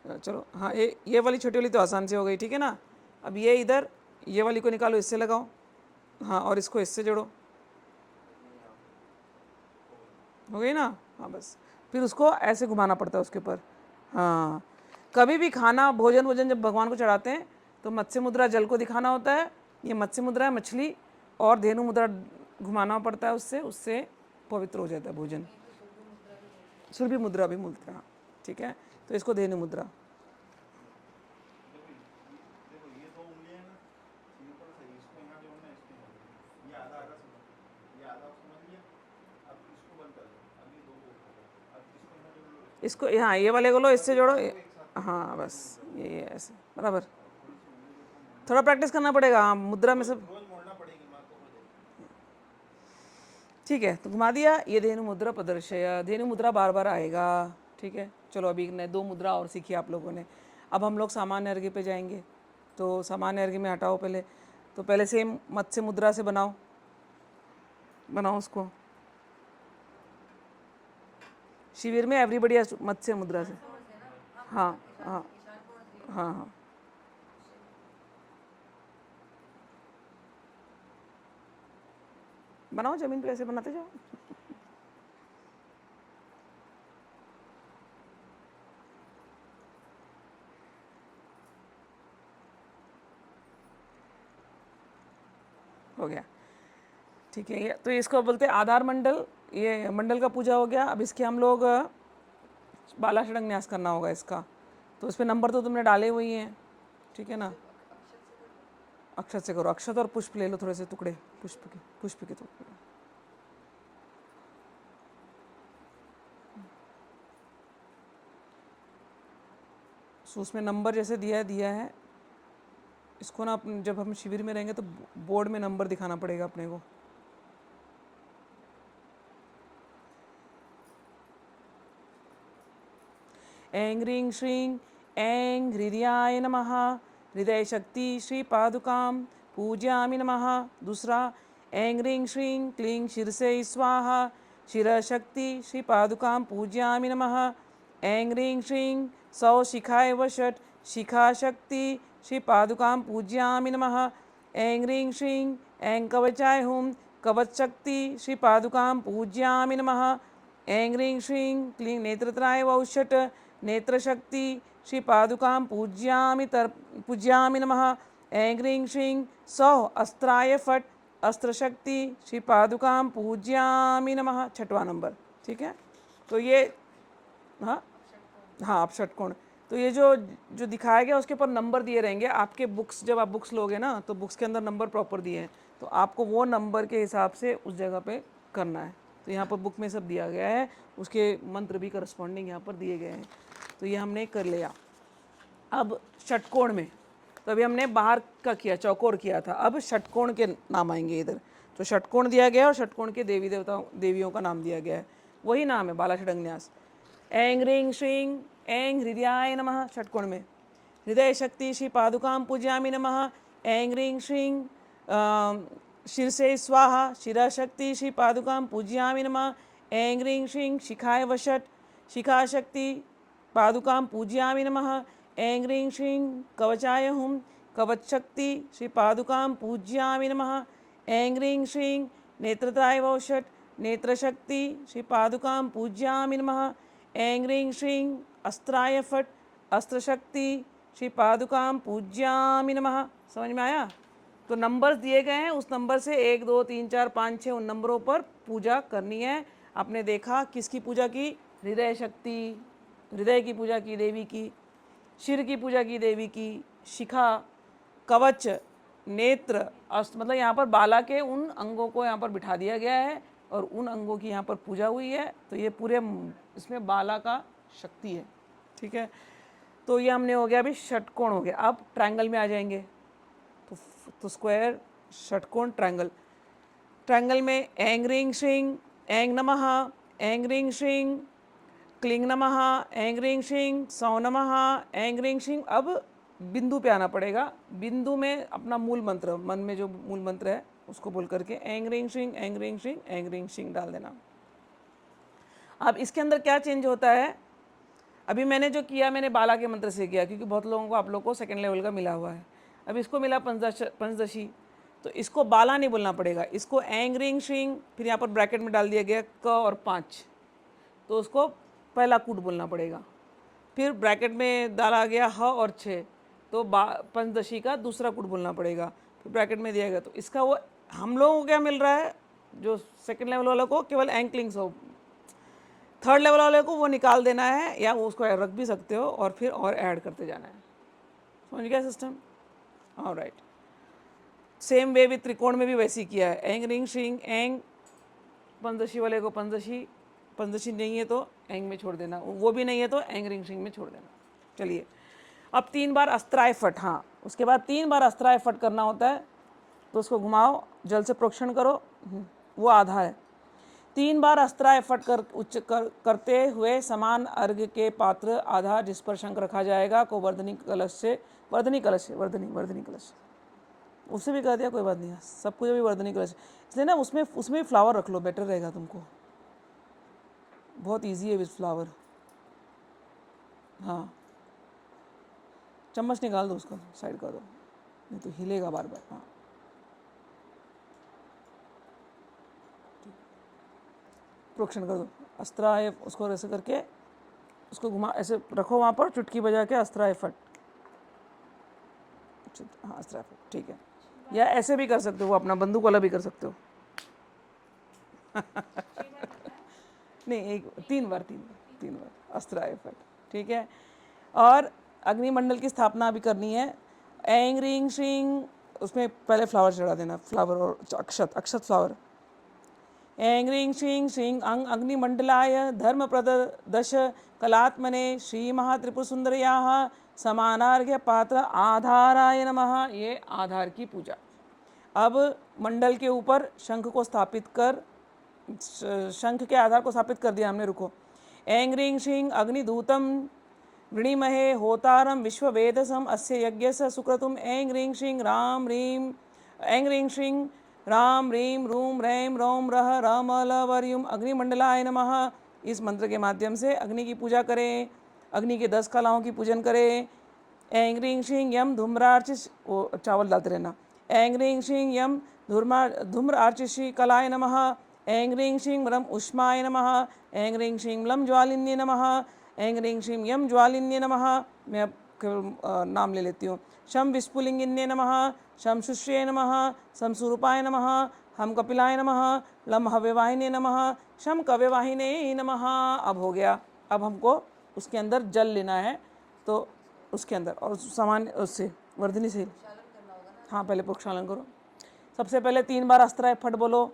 चलो, हाँ, ये वाली छोटी वाली तो आसान से हो गई, ठीक है ना। अब ये इधर, ये वाली को निकालो, इससे लगाओ। हाँ, और इसको इससे जोड़ो, हो गई ना। हाँ बस, फिर उसको ऐसे घुमाना पड़ता है उसके ऊपर। हाँ, कभी भी खाना भोजन वोजन जब भगवान को चढ़ाते हैं तो मत्स्य मुद्रा जल को दिखाना होता है, ये मत्स्य मुद्रा है मछली, और धेनु मुद्रा घुमाना पड़ता है, उससे उससे पवित्र हो जाता है भोजन। सुरभि मुद्रा भी मुद्रा, हाँ, ठीक है। तो इसको धेनु मुद्रा। देखो ये दो उंगलियां हैं ना, सिंपल से इसको यहाँ जोड़ना है, इसको यहाँ जोड़ना है। ये आधा आधा समझ, ये आधा समझ लिया, इसको हाँ ये वाले को लो, इससे जोड़ो हाँ बस ये ऐसे बराबर। थोड़ा प्रैक्टिस करना पड़ेगा। हाँ मुद्रा में सब रोज मोड़ना पड़ेगी माँ को, हो जाएगी। ठीक है। तो घुमा दिया। ये धेनु मुद्रा प्रदर्शय, धेनु मुद्रा बार बार आएगा। ठीक है चलो अभी ने 2 मुद्रा और सीखी आप लोगों ने। अब हम लोग सामान्य अर्घ्य पे जाएंगे। तो सामान्य अर्घ्य में हटाओ पहले, तो पहले सेम मत्स्य मुद्रा से बनाओ उसको। शिविर में एवरीबडी मत्स्य मुद्रा से। हाँ हाँ हाँ हाँ बनाओ, जमीन पे ऐसे बनाते जाओ। हो गया ठीक है। ये तो इसको बोलते हैं आधार मंडल। ये मंडल का पूजा हो गया। अब इसके हम लोग बाला षडंग न्यास करना होगा इसका। तो इस पर नंबर तो तुमने डाले हुए ही हैं, ठीक है ना। अक्षत से करो, अक्षत और पुष्प ले लो, थोड़े से टुकड़े पुष्प के टुकड़े। सो उसमें नंबर जैसे दिया है इसको ना जब हम शिविर में रहेंगे तो बोर्ड में नंबर दिखाना पड़ेगा अपने को। ऐं ह्रीं श्रीं ऐं हृदयाय नमः। हृदय शक्ति श्री पादुकां पूजयामि नमः। दूसरा ऐं ह्रीं श्रीं क्लीं शिरसे स्वाहा। शिर शक्ति श्री पादुकां पूजयामि नमः। ऐं ह्रीं श्रीं सौ शिखाय वषट् शिखा शक्ति श्री पादुकां पूजयामि नमः। ऐं ह्रीं श्रीं ऐं कवचाय हुं कवच शक्ति श्री पादुकां पूजयामि नमः। ऐं ह्रीं श्रीं क्लीं नेत्रत्राय वौषट् नेत्र शक्ति श्री पादुकां पूजयामि नमः। ऐं ह्रीं श्रीं सौ अस्त्राय फट् अस्त्र शक्ति श्री पादुकां पूजयामि नमः। 6वां नंबर, ठीक है। तो ये हाँ हाँ आप षटकोण। तो ये जो दिखाया गया उसके ऊपर नंबर दिए रहेंगे आपके बुक्स। जब आप बुक्स लोगे ना तो बुक्स के अंदर नंबर प्रॉपर दिए हैं, तो आपको वो नंबर के हिसाब से उस जगह पे करना है। तो यहाँ पर बुक में सब दिया गया है, उसके मंत्र भी करस्पॉन्डिंग यहाँ पर दिए गए हैं। तो ये हमने कर लिया। अब षटकोण में, तो अभी हमने बाहर का किया, चौकोर किया था। अब षटकोण के नाम आएंगे इधर। तो षटकोण दिया गया और षटकोण के देवियों का नाम दिया गया है। वही नाम है बाला षडंग न्यास। ऐं ह्रीं श्रीं ऐं हृदयाय नमः षटकोण में। हृदय शक्ति श्री पादुकां पूजयामि नमः। ऐं ह्रीं श्रीं शिरसे स्वाहा। शिरा शक्ति श्री पादुकां पूजयामि नमः। ऐं ह्रीं श्रीं शिखाय वषट् शिखा शक्ति पादुकां पूजयामि नमः। ऐं ह्रीं श्रीं कवचाय हुं कवच शक्ति श्री पादुकां पूजयामि नमः। ऐं ह्रीं श्रीं नेत्रत्राय वौषट् नेत्र शक्ति श्री पादुकां पूजयामि नमः। ऐं ह्रीं श्रीं अस्त्राय फट् अस्त्र शक्ति श्री पादुकां पूजयामि नमः। समझ में आया। तो नंबर्स दिए गए हैं, उस नंबर से 1 2 3 4 5 6 उन नंबरों पर पूजा करनी है। आपने देखा किसकी पूजा की? हृदय शक्ति, हृदय की पूजा की देवी की। शिर की पूजा की देवी की। शिखा, कवच, नेत्र, अस्त, मतलब यहाँ पर बाला के उन अंगों को यहाँ पर बिठा दिया गया है और उन अंगों की यहाँ पर पूजा हुई है। तो ये पूरे इसमें बाला का शक्ति है, ठीक है। तो ये हमने हो गया, अभी षटकोण हो गया। अब ट्रायंगल में आ जाएंगे। तो स्क्वायर, षटकोण, ट्रायंगल। ट्रायंगल में ऐं ह्रीं श्रीं ऐं नमः। ऐं ह्रीं श्रीं क्लीं नमः। ऐं ह्रीं श्रीं सौ नमः। ऐं ह्रीं श्रीं। अब बिंदु पे आना पड़ेगा। बिंदु में अपना मूल मंत्र, मन में जो मूल मंत्र है उसको बोल करके ऐं ह्रीं श्रीं ऐं ह्रीं श्रीं ऐं ह्रीं श्रीं डाल देना। अब इसके अंदर क्या चेंज होता है? अभी मैंने जो किया मैंने बाला के मंत्र से किया, क्योंकि बहुत लोगों को आप लोगों को सेकंड लेवल का मिला हुआ है। अब इसको मिला पंचदशी, तो इसको बाला नहीं बोलना पड़ेगा, इसको ऐं ह्रीं श्रीं, फिर यहाँ पर ब्रैकेट में डाल दिया गया क और 5, तो उसको पहला कूट बोलना पड़ेगा। फिर ब्रैकेट में डाला गया ह और 6, तो पंचदशी का दूसरा कूट बोलना पड़ेगा। फिर ब्रैकेट में दिया गया, तो इसका वो हम लोगों को क्या मिल रहा है, जो सेकंड लेवल वालों को केवल एंकलिंग्स हो। थर्ड लेवल वाले को वो निकाल देना है, या वो उसको रख भी सकते हो और फिर और ऐड करते जाना है। समझ गया सिस्टम? ऑलराइट। सेम वे भी त्रिकोण में भी वैसे ही किया है। ऐं ह्रीं श्रीं ऐं, पंचदशी वाले को पंचदशी, पंचदशी नहीं है तो एंग में छोड़ देना, वो भी नहीं है तो एंग रिंग शिंग में छोड़ देना। चलिए अब 3 बार अस्त्राय फट, हाँ उसके बाद 3 बार अस्त्राय फट करना होता है, तो उसको घुमाओ, जल से प्रोक्षण करो, वो आधा है। 3 बार अस्त्राय फट कर करते हुए समान अर्घ के पात्र आधा जिस पर शंख रखा जाएगा को वर्धनी कलश से, वर्धनी कलश उससे भी कह दिया, कोई बात नहीं, सब कुछ अभी वर्धनी कलश, इसलिए ना उसमें फ्लावर रख लो, बेटर रहेगा तुमको, बहुत इजी है विथ फ्लावर। हाँ चम्मच निकाल दो, उसका साइड कर दो, नहीं तो हिलेगा बार बार। हाँ प्रोक्षण कर दो, अस्त्राय, उसको ऐसे करके उसको घुमा, ऐसे रखो वहाँ पर, चुटकी बजा के अस्त्राय फट। हाँ अस्त्राय फट, ठीक है, या ऐसे भी कर सकते हो, वो अपना बंदूक वाला भी कर सकते हो। नहीं, एक 3 बार अस्त्राय फट, ठीक है। और अग्निमंडल की स्थापना भी करनी है। एंग रिंग श्रिंग, उसमें पहले फ्लावर चढ़ा देना, फ्लावर और अक्षत फ्लावर। एंग रिंग श्रिंग श्रिंग अंग अग्निमंडलाय धर्मप्रद दश कलात्मने श्री महात्रिपुर सुंदरयाः समानार्घ्य पात्र आधाराय नमः। ये आधार की पूजा। अब मंडल के ऊपर शंख को स्थापित कर, शंख के आधार को स्थापित कर दिया हमने, रुको। एंग रिंग श्रिंग अग्निदूतम वृणीमहे होतारम विश्ववेदसम अस्य यज्ञस्य सुक्रतुम एंग रिंग श्रिंग राम रीम, एंग रिंग श्रिंग राम रीम रूम रैम रोम रह रमलवर्युम अग्निमंडलाय नमः। इस मंत्र के माध्यम से अग्नि की पूजा करें, अग्नि के 10 कलाओं की पूजन करें। एंग रिंग श्रिंग यम धूम्रार्चिष, वो चावल डालते रहना। एंग रिंग श्रिंग यम धूम्रार्चिषि कलाय नमः। एंग रिंग श्रिंग रम उष्माय नमः। एंग रिंग श्रिंग लम ज्वालिन्ये नमः। एंग रिंग श्रिंग यम ज्वालिन्ये नमः। मैं अब नाम ले लेती हूँ। शम विस्फुलिंगिन्ये नमः। शम शुश्रे नमः। शम स्वरूपाय नमः। हम कपिलाय नमः। लम हव्यवाहिने नमः। शम कव्यवाहिने नमः। अब हो गया। अब हमको उसके अंदर जल लेना है, तो उसके अंदर और सामान्य उससे वर्धनी से, हाँ पहले प्रक्षालन करो। सबसे पहले 3 बार अस्त्राय फट बोलो।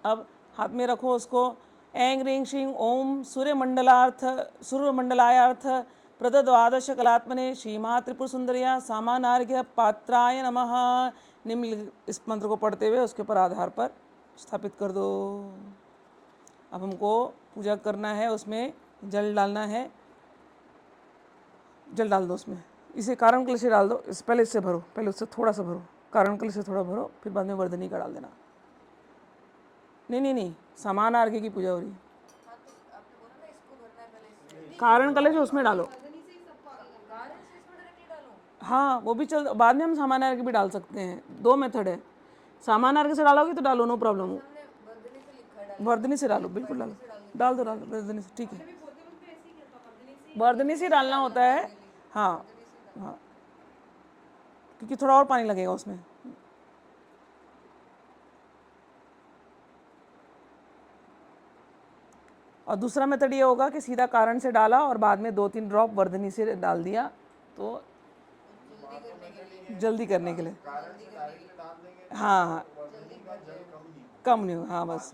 अब हाथ में रखो उसको। एंग रिंग श्रिंग ओम सूर्यमंडलायार्थ प्रदद्वादश कलात्मने श्रीमा त्रिपुर सुंदरिया सामानार्घ्य पात्राय नमः। निम्न इस मंत्र को पढ़ते हुए उसके ऊपर आधार पर स्थापित कर दो। अब हमको पूजा करना है, उसमें जल डालना है, जल डाल दो उसमें, इसे कारण कलश से डाल दो। इस पहले इससे भरो, पहले उससे थोड़ा सा भरो, कारण कलश से थोड़ा भरो, फिर बाद में वर्धनी का डाल देना। नहीं, समान अर्घ्य की पूजा हो रही है। कारण कलश उसमें डालो, हाँ वो भी चल, बाद में हम सामान अर्घ्य भी डाल सकते हैं, 2 मेथड है। सामान अर्घ्य से डालोगे तो डालो, नो प्रॉब्लम। वर्धनी से डालो, बिल्कुल डालो, डाल दो वर्धनी से, ठीक है। वर्धनी से डालना होता है, हाँ हाँ, क्योंकि थोड़ा और पानी लगेगा उसमें। और दूसरा मेथड ये होगा कि सीधा कारण से डाला और बाद में 2-3 ड्रॉप वर्धनी से डाल दिया, तो जल्दी करने के लिए, हाँ कम नहीं हो, हाँ बस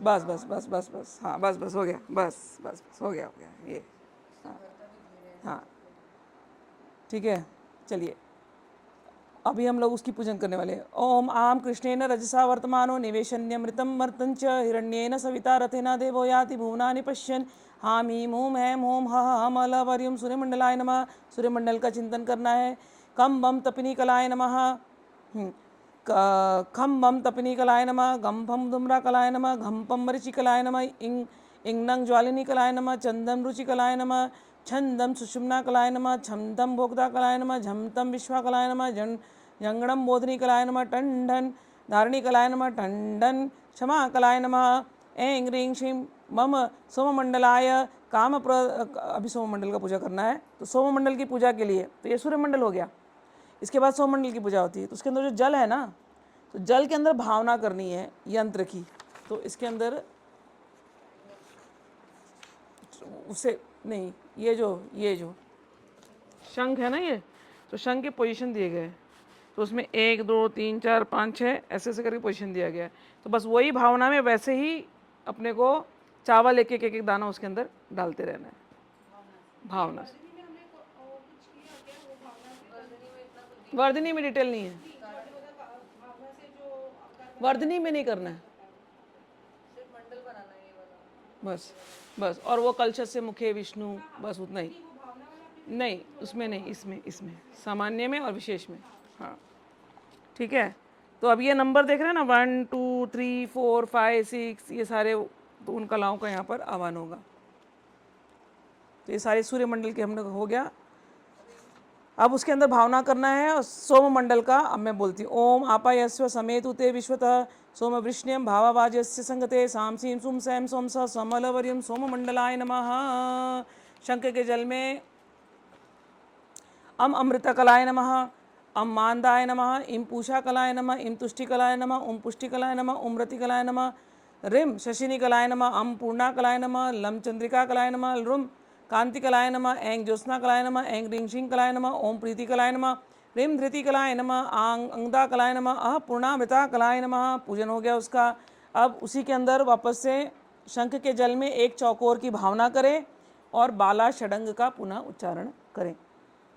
हाँ बस हो गया, बस हो गया ये, हाँ ठीक है। चलिए अभी हम लोग उसकी पूजन करने वाले हैं। ओम आम कृष्णेन रजसा वर्तमानो निवेशन्यमृतम मर्तंच हिरण्येन सविता रथेना देवो याति भुवनानि पश्यन् हाम हीम हूम हैम होम हम अलवर्युम सूर्यमंडलाय नमः। सूर्यमंडल का चिंतन करना है। कम बम तपिनी कलाय नमः। खम बम तपिनी कलाय नमः। गम फम धूम्रा कलाय नमः। घम पम मरीचि कलाय नमः। इंग ज्वालिनी कलाय नमः। चंदम रुचि कलाय नमः। छंदम सुषुम्ना कलाय नमः। छमतम भोक्ता कलाय नमः। झमतम विश्वा कलाय नमः। जंगणम बोधनी कलाय नमः। टंडन धारणी कलाय नमः। टंडन क्षमा कलाय नमः। ऐं ह्रीं श्रीं मम सोममंडलाय काम अभी सोममंडल का पूजा करना है, तो सोममंडल की पूजा के लिए तो ये सूर्यमंडल हो गया। इसके बाद सोममंडल की पूजा होती है, तो उसके अंदर जो जल है ना, तो जल के अंदर भावना करनी है यंत्र की। तो इसके अंदर उससे नहीं, ये जो शंख है ना, ये तो शंख के पोजीशन दिए गए, तो उसमें 1 2 3 4 5 6 ऐसे ऐसे करके पोजीशन दिया गया है। तो बस वही भावना में वैसे ही अपने को चावल एक एक एक एक दाना उसके अंदर डालते रहना है भावना से। वर्धनी में डिटेल नहीं है, वर्धनी में नहीं करना है, सिर्फ मंडल बनाना है ये वाला। बस बस। और वो कलश से मुखे विष्णु, बस उतना ही। नहीं उसमें नहीं, इसमें इसमें सामान्य में और विशेष में। हाँ ठीक है। तो अब ये नंबर देख रहे हैं ना, 1 2 3 4 5 6, ये सारे तो उन कलाओं का यहाँ पर आह्वान होगा। तो ये सारे सूर्यमंडल के हमने हो गया। अब उसके अंदर भावना करना है और सोम मंडल का। अब मैं बोलती हूँ, ओम आपायस्व समेतु ते विश्वतः सोम वृष्ण्यम भावावाजस्य संगते साम सीम सुम सैम सोम स समलवर्यम सोम मंडलाय नमः। शंख के जल में अमृत कलाय नमः, मानदाय नमः, इम पूषा कलाय नमः, इम तुष्टि कलाय नमः, पुष्टि कलाय नमः, रति कलाय नमः, रिम शशिनी कलाय नमः, पूर्णा कलाय नमः, लम चंद्रिका कलाय नमः, रुम कांति कलाय नमः, ऐं ज्योत्स्ना कलाय नमः, ऐं ह्रीं श्रीं कलाय नमः, ओम प्रीति कलाय नमः, रिम धृति कलाय नमः, आंग अंगदा कलाय नमः, पूर्णामृता कलाय नमः। पूजन हो गया उसका। अब उसी के अंदर वापस से शंख के जल में एक चौकोर की भावना करें और बाला षडंग का पुनः उच्चारण करें।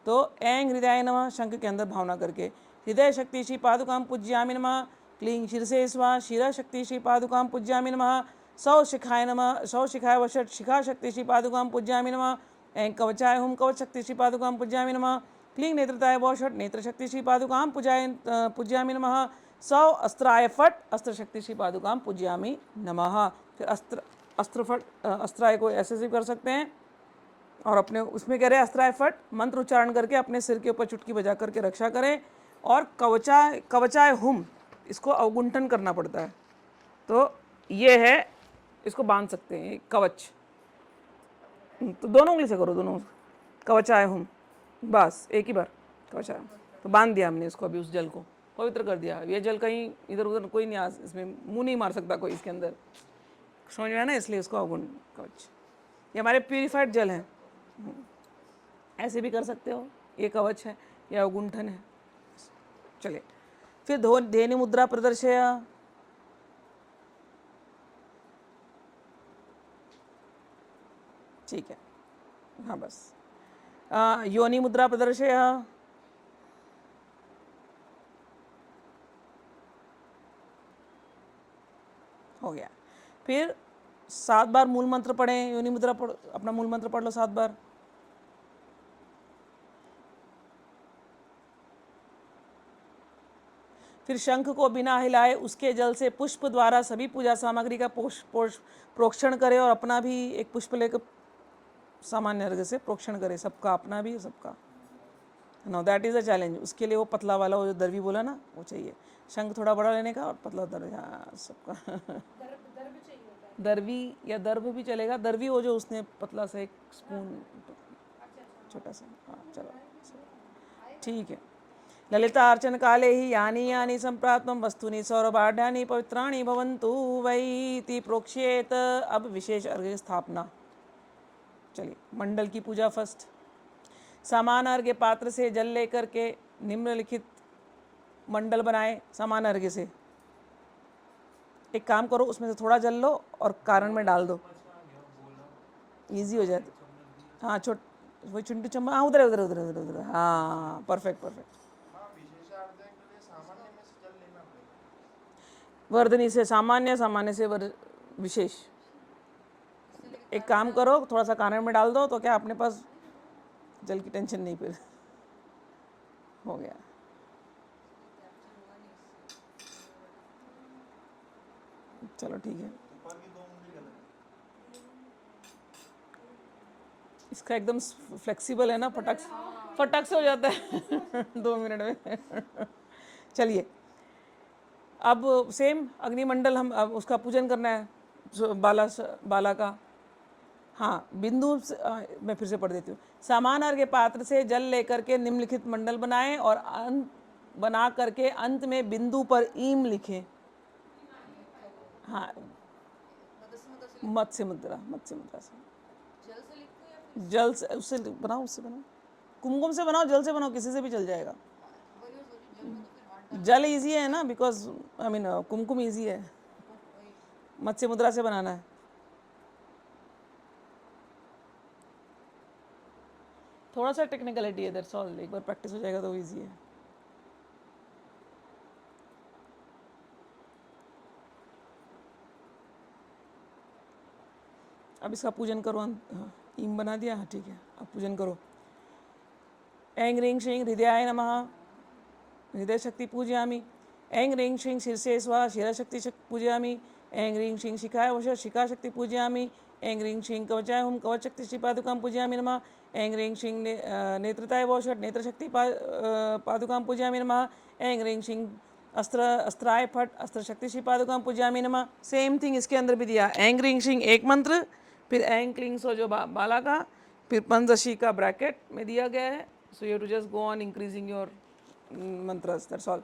तो ऐं हृदयाय नमः शंख के अंदर भावना करके, हृदय शक्ति श्री पादुकां पूज्यामि नमः, क्लीं शीर्षे स्वा शिरा शक्ति श्री पादुकां पूज्यामि नमः, सौ शिखाय नमः, सौ शिखाय वषट शिखा शक्ति श्री पादुकां पूज्यामि नमः, ऐं कवचाय हुम कवच शक्ति श्री पादुकां पूज्यामि नमः, क्लीं नेत्रताय वषट नेत्र शक्ति श्री पादुकां पूज्यामि नमः, सौ अस्त्राय फट अस्त्र शक्ति श्री पादुकां पूज्यामि नमः। फिर अस्त्र फट अस्त्राय को ऐसे से कर सकते हैं। और अपने उसमें कह रहे हैं अस्त्राय फट मंत्र उच्चारण करके अपने सिर के ऊपर चुटकी बजा करके रक्षा करें। और कवचाय हुम, इसको अवगुंठन करना पड़ता है। तो ये है, इसको बांध सकते हैं कवच। तो दोनों उंगली से करो, दोनों कवचाय हुम, बस एक ही बार कवचाय। तो बांध दिया हमने इसको, अभी उस जल को पवित्र कर दिया। ये जल कहीं इधर उधर कोई नहीं, इसमें मुंह नहीं मार सकता कोई इसके अंदर, समझ में आया ना, इसलिए इसको अवगुण कवच। ये हमारे प्यूरिफाइड जल हैं। ऐसे भी कर सकते हो, ये कवच है या अवगुंठन है। चलिए फिर धेनु मुद्रा प्रदर्शय। ठीक है, हाँ बस। योनि मुद्रा प्रदर्शय। हो गया। फिर 7 बार मूल मंत्र पढ़ें। योनि मुद्रा पढ़, अपना मूल मंत्र पढ़ लो 7 बार। फिर शंख को बिना हिलाए उसके जल से पुष्प द्वारा सभी पूजा सामग्री का प्रोक्षण करें और अपना भी एक पुष्प लेकर सामान्य अर्घ्य से प्रोक्षण करें, सबका, अपना भी सबका। Know that is a challenge. उसके लिए वो पतला वाला, वो जो दरवी बोला ना, वो चाहिए। शंख थोड़ा बड़ा लेने का और पतला दरवी, हाँ सबका। दरवी या दर्भ भी चलेगा। दरवी वो जो उसने पतला सा एक स्पून छोटा सा, हाँ चलो ठीक है। ललिता अर्चन काले ही यानी यानी संप्रात्मं वस्तुनि सौरभाढ्यानि पवित्राणि भवन्तु वै इति प्रोक्ष्येत। अब विशेष अर्घ्य स्थापना। चलिए मंडल की पूजा फर्स्ट। समान अर्घ्य पात्र से जल लेकर के निम्नलिखित मंडल बनाए समान अर्घ्य से। एक काम करो, उसमें से थोड़ा जल लो और कारण में डाल दो, इजी हो जाता। हाँ छोट वही चुंटू चम्मा, हाँ उधर उधर उधर उधर उधर, हाँ परफेक्ट परफेक्ट। वर्धनी से सामान्य, सामान्य से विशेष। एक काम करो, थोड़ा सा कानड़ में डाल दो तो क्या अपने पास जल की टेंशन नहीं, फिर हो गया। चलो ठीक है। इसका एकदम फ्लेक्सिबल है ना, फटक से हो जाता है 2 मिनट में। चलिए अब सेम अग्निमंडल हम अब उसका पूजन करना है बाला का। हाँ बिंदु मैं फिर से पढ़ देती हूँ। समान अर्घ्य पात्र से जल लेकर के निम्नलिखित मंडल बनाएं और बना करके अंत में बिंदु पर ईम लिखें। हाँ मत्स्य मुद्रा से जल से उससे बनाओ, उससे बनाओ, कुमकुम से बनाओ, जल से बनाओ, किसी से भी चल जाएगा। जल इजी है ना, because I mean Kumkum easy है, मत्स्य मुद्रा से बनाना है। थोड़ा सा टेक्निकलिटी है, दैट्स ऑल, एक बार प्रैक्टिस हो जाएगा तो इजी है। अब इसका पूजन करो। हाँ, ईम बना दिया, हाँ ठीक है, अब पूजन करो। ऐं ह्रीं श्रीं हृदयाय नमः, हृदय शक्ति पूजयामि। ऐं ह्रीं श्रीं शीर्षे स्वाहा, शिरशक्ति पूजयामि। ऐं ह्रीं श्रीं शिखाय वश, शिखा शक्ति पूजयामि। ऐं ह्रीं श्रीं कवचाय हुम, कवच शक्ति श्रीपादुकां पूजयामि नमः। ऐं ह्रीं श्रीं नेत्रताय वोषट, नेत्र शक्ति पादुकां पूजयामि नमः। ऐं ह्रीं श्रीं अस्त्राय फट, अस्त्र शक्ति श्रीपादुकां पूजयामि नमः। सेम थिंग इसके अंदर भी दिया। ऐं ह्रीं श्रीं एक मंत्र, फिर ऐं क्लीं सो जो बाला का, फिर पंचदशी का ब्रैकेट में दिया गया है। So you too just go on increasing your mantras, that's all.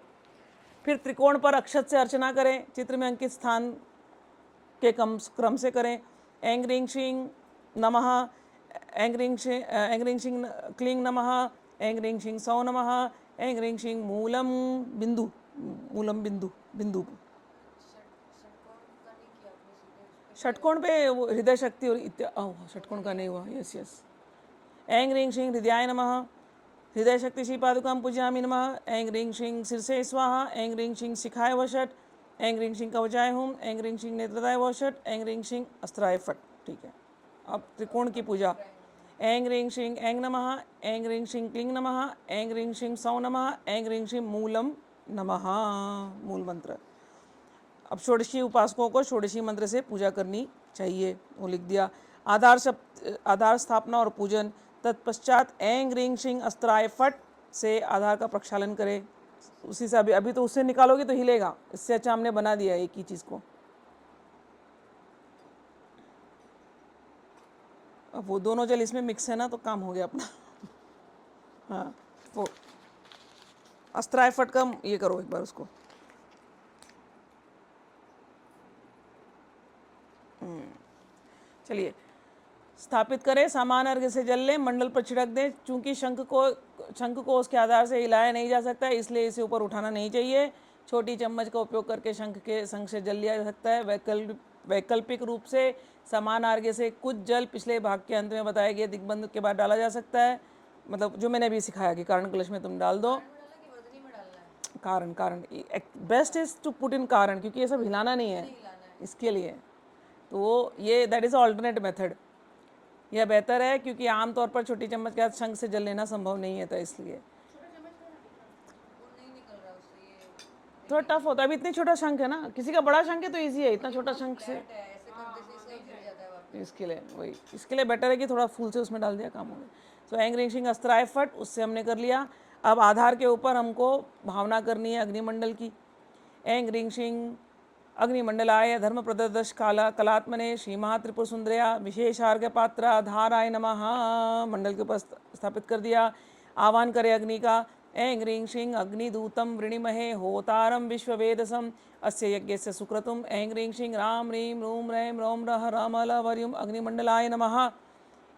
फिर त्रिकोण पर अक्षत से अर्चना करें, चित्र में अंकित स्थान के क्रम से करें। ऐं ह्रीं श्रीं नमः, ऐं ह्रीं श्रीं क्लीं नमः, ऐं ह्रीं श्रीं सौ नमः, ऐं ह्रीं श्रीं मूलम बिंदु, मूलम बिंदु, बिंदु। षटकोण पे वो हृदय शक्ति और षटकोण का नहीं हुआ, यस यस। ऐं ह्रीं श्रीं हृदयाय नमः, हृदय शक्ति श्रीपादुकां पूजयामि नमः। ऐं ह्रीं श्रीं शीर्षे स्वाहा, ऐं ह्रीं श्रीं शिखाय वषट, ऐं ह्रीं श्रीं कवचाय हुम, ऐं ह्रीं श्रीं नेत्रताय वषट, ऐं ह्रीं श्रीं अस्त्राय फट। ठीक है, अब त्रिकोण की पूजा। ऐं ह्रीं श्रीं ऐं नमः, ऐं ह्रीं श्रीं क्लीं नमः, ऐं ह्रीं श्रीं सौ नमः, ऐं ह्रीं श्रीं मूलम नमः, मूल मंत्र। अब षोडशी उपासकों को षोडशी मंत्र से पूजा करनी चाहिए, वो लिख दिया। आधार स्थापना और पूजन। तत्पश्चात ऐं ह्रीं श्रीं अस्त्राय फट से आधार का प्रक्षालन करें। उसी से अभी तो उससे निकालोगे तो हिलेगा, इससे अच्छा हमने बना दिया एक ही चीज़ को। अब वो दोनों जल इसमें मिक्स है ना, तो काम हो गया अपना। हाँ, वो अस्त्राय फट का ये करो एक बार उसको। चलिए स्थापित करें, सामान अर्घ्य से जल लें, मंडल पर छिड़क दें। चूंकि शंख को उसके आधार से हिलाया नहीं जा सकता है, इसलिए इसे ऊपर उठाना नहीं चाहिए। छोटी चम्मच का उपयोग करके शंख से जल लिया जा सकता है। वैकल्पिक रूप से समान अर्घ्य से कुछ जल पिछले भाग के अंत में बताए गए दिग्बंध के बाद डाला जा सकता है। मतलब जो मैंने अभी सिखाया कि कारण कलश में तुम डाल दो। कारण best is to put in कारण, क्योंकि ये सब हिलाना नहीं है इसके लिए, तो ये दैट इज़ ऑल्टरनेट मेथड। यह बेहतर है क्योंकि आमतौर पर छोटी चम्मच के साथ शंख से जल लेना संभव नहीं है, तो इसलिए थोड़ा टफ होता है। अभी इतनी छोटा शंख है ना, किसी का बड़ा शंख है तो इजी है, इतना छोटा शंख से इसके लिए वही, इसके लिए बेटर है कि थोड़ा फूल से उसमें डाल दिया, काम हो गया। सो ऐं ह्रीं श्रीं अस्त्राय फट, उससे हमने कर लिया। अब आधार के ऊपर हमको भावना करनी है अग्निमंडल की। ऐं ह्रीं श्रीं अग्निमंडलाय धर्म प्रदर्श कलात्मने श्री महात्रिपुर सुंदरया विशेषार्घ्य पात्र आधाराय नमः, मंडल के ऊपर स्थापित कर दिया। आह्वान करे अग्नि का। ऐं ह्रीं श्रीं अग्निदूतं वृणीमहे होतारं विश्ववेदसं अस्य यज्ञस्य सुक्रतुम्। ऐं ह्रीं श्रीं राम ह्रीं रूं रैं रौं रः रामलवर्युम् अग्निमंडलाय नमः।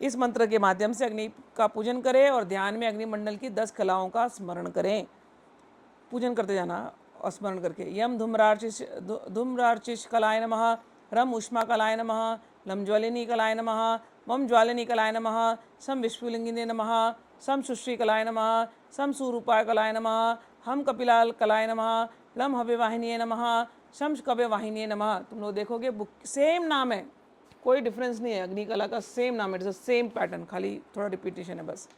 इस मंत्र के माध्यम से अग्नि का पूजन करें और ध्यान में अग्निमंडल की 10 कलाओं का स्मरण करें। पूजन करते जाना और स्मरण करके। यम धूम्रार्चिष कलाय नमः, रम उष्मा कलाय नमः, लम ज्वालिनी कलाय नमः, मम ज्वालिनी कलाय नमः, सम विश्वलिंगिने नमः, सम सुश्री कलाय नमः, सम सुरूपाय कलाय नमः, हम कपिलाल कलाय नमः, लम हव्यवाहिनी नमः, शम कव्यवाहिनी नमः। तुम लोग देखोगे बुक सेम नाम है, कोई डिफरेंस नहीं है, अग्नि कला का सेम नाम है, इट्स द सेम पैटर्न, खाली थोड़ा रिपीटेशन है बस।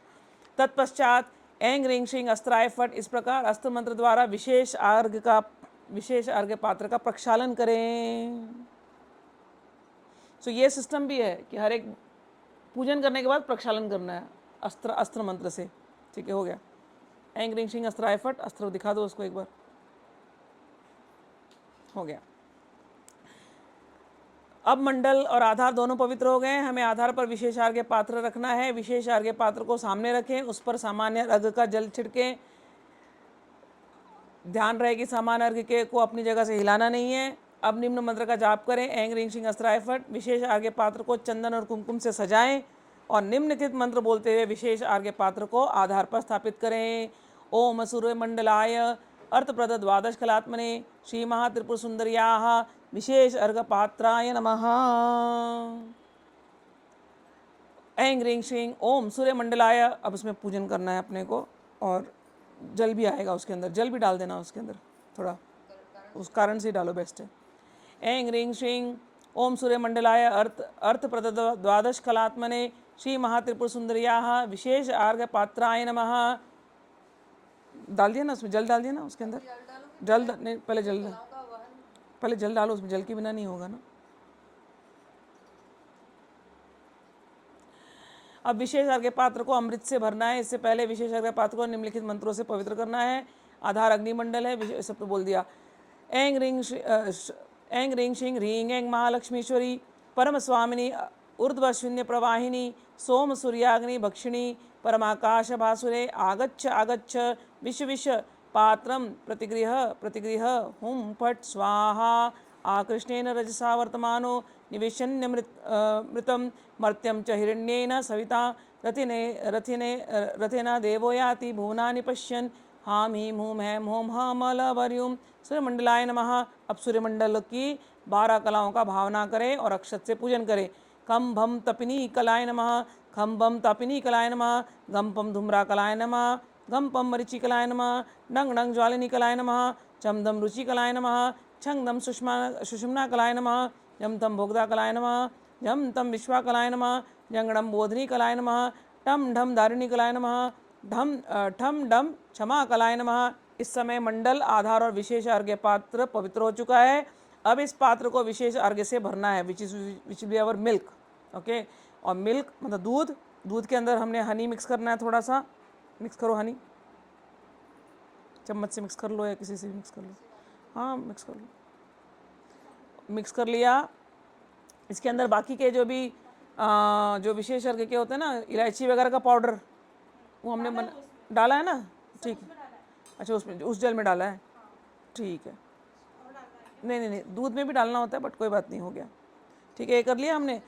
तत्पश्चात ऐं ह्रीं श्रीं अस्त्राय फट, इस प्रकार अस्त्र मंत्र द्वारा विशेष अर्घ्य पात्र का प्रक्षालन करें। सो ये सिस्टम भी है कि हर एक पूजन करने के बाद प्रक्षालन करना है अस्त्र मंत्र से। ठीक है, हो गया। ऐं ह्रीं श्रीं अस्त्राय फट, अस्त्र दिखा दो उसको एक बार, हो गया। अब मंडल और आधार दोनों पवित्र हो गए। हमें आधार पर विशेष अर्घ्य पात्र रखना है। विशेष अर्घ्य पात्र को सामने रखें, उस पर सामान्य अर्घ्य का जल छिड़कें। ध्यान रहे कि सामान्य अर्घ्य को अपनी जगह से हिलाना नहीं है। अब निम्न मंत्र का जाप करें। ऐं ह्रीं श्रीं अस्त्राय फट। विशेष अर्घ्य पात्र को चंदन और कुमकुम से सजाएं और निम्नलिखित मंत्र बोलते हुए विशेष अर्घ्य पात्र को आधार पर स्थापित करें। ओम सूर्य मंडलाय अर्थप्रद द्वादश कलात्मने श्री महात्रिपुर सुंदर्याः विशेष अर्घपात्राय नमः। ऐं ह्रीं श्रीं ओम सूर्य मंडलाय। अब इसमें पूजन करना है अपने को, और जल भी आएगा उसके अंदर, जल भी डाल देना उसके अंदर थोड़ा, उस कारण से डालो, बेस्ट है। ऐं ह्रीं श्रीं ओम सूर्य मंडलाय अर्थप्रद द्वादश कलात्मने श्री महात्रिपुर सुंदर्याः विशेष अर्घ्य पात्राय नमः। डाल दिया ना उसमें, जल डाल दिया ना उसके अंदर, नहीं पहले जल डालो उसमें, जल के बिना नहीं होगा ना। अब विशेष अर्घ्य पात्र को अमृत से भरना है। इससे पहले विशेष अर्घ्य पात्र को निम्नलिखित मंत्रों से पवित्र करना है। आधार अग्निमंडल है, सब तो बोल दिया। ऐं ह्रीं श्रीं ह्रीं ऐं महालक्ष्मीश्वरी परम स्वामिनी ऊर्ध्वशून्य प्रवाहिनी सोम सूर्याग्नि भक्षिणी परमाकाश भासुरे आगच्छ आगच्छ विश्व पात्रं प्रतिगृह हुं फट् स्वाहा आकृष्णेन रजसा वर्तमानो निवेशन्यमृतं मर्त्यं च हिरण्येन सविता रथेन देवो याति भुवनानि पश्यन् हाम हीं हूम हैम होम हमलवर्युम। सूर्यमंडलाय नमः। अब सूर्यमंडल की 12 कलाओं का भावना करें और अक्षत से पूजन करें। खम भम तपिनी कलाय नमः, खम बम तपिनी कलाय नमः, गम पम धूम्रा कलाय नमः, गम पम मरीचि कलाय नमः, डंग डंग ज्वालिनी कलाय नमः, चम दम रुचि कलाय नमः, छंग दम सुषुम्ना कलाय नमः, यम तम भोगदा कलाय नमः, यम तम विश्वा कलाय नमः, जंगड़म बोधनी कलाय नमः, टम ढम दारिणी कलाय नमः, ठम डम क्षमा कलाय नमः। इस समय मंडल, आधार और विशेष अर्घ्य पात्र पवित्र हो चुका है। अब इस पात्र को विशेष अर्घ्य से भरना है, which will be our milk. Okay, और मिल्क मतलब दूध के अंदर हमने हनी मिक्स करना है। थोड़ा सा मिक्स करो, हनी चम्मच से मिक्स कर लो या किसी से भी मिक्स कर लो। हाँ, मिक्स कर लो। मिक्स कर लिया। इसके अंदर बाकी के जो भी जो विशेष अर्घ्य के होते हैं ना, इलायची वगैरह का पाउडर, वो हमने डाला है ना। ठीक है, अच्छा उसमें उस जल में डाला है, ठीक है। नहीं, दूध में भी डालना होता है, बट कोई बात नहीं, हो गया। ठीक है, ये कर लिया हमने।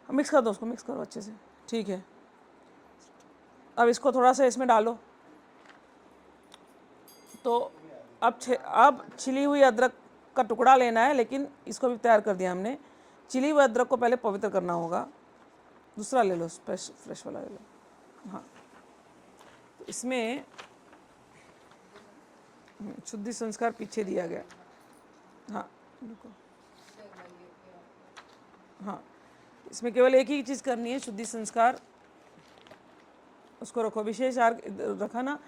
मिक्स कर दो उसको, मिक्स करो अच्छे से, ठीक है। अब इसको थोड़ा सा इसमें डालो। तो अब छिली हुई अदरक का टुकड़ा लेना है, लेकिन इसको भी तैयार कर दिया हमने। छिली हुई अदरक को पहले पवित्र करना होगा। दूसरा ले लो, फ्रेश वाला ले लो। हाँ, तो इसमें शुद्धि संस्कार पीछे दिया गया। हाँ रुको, हाँ, इसमें केवल एक ही चीज़ करनी है, शुद्धि संस्कार। उसको रखो, विशेष रखा ना।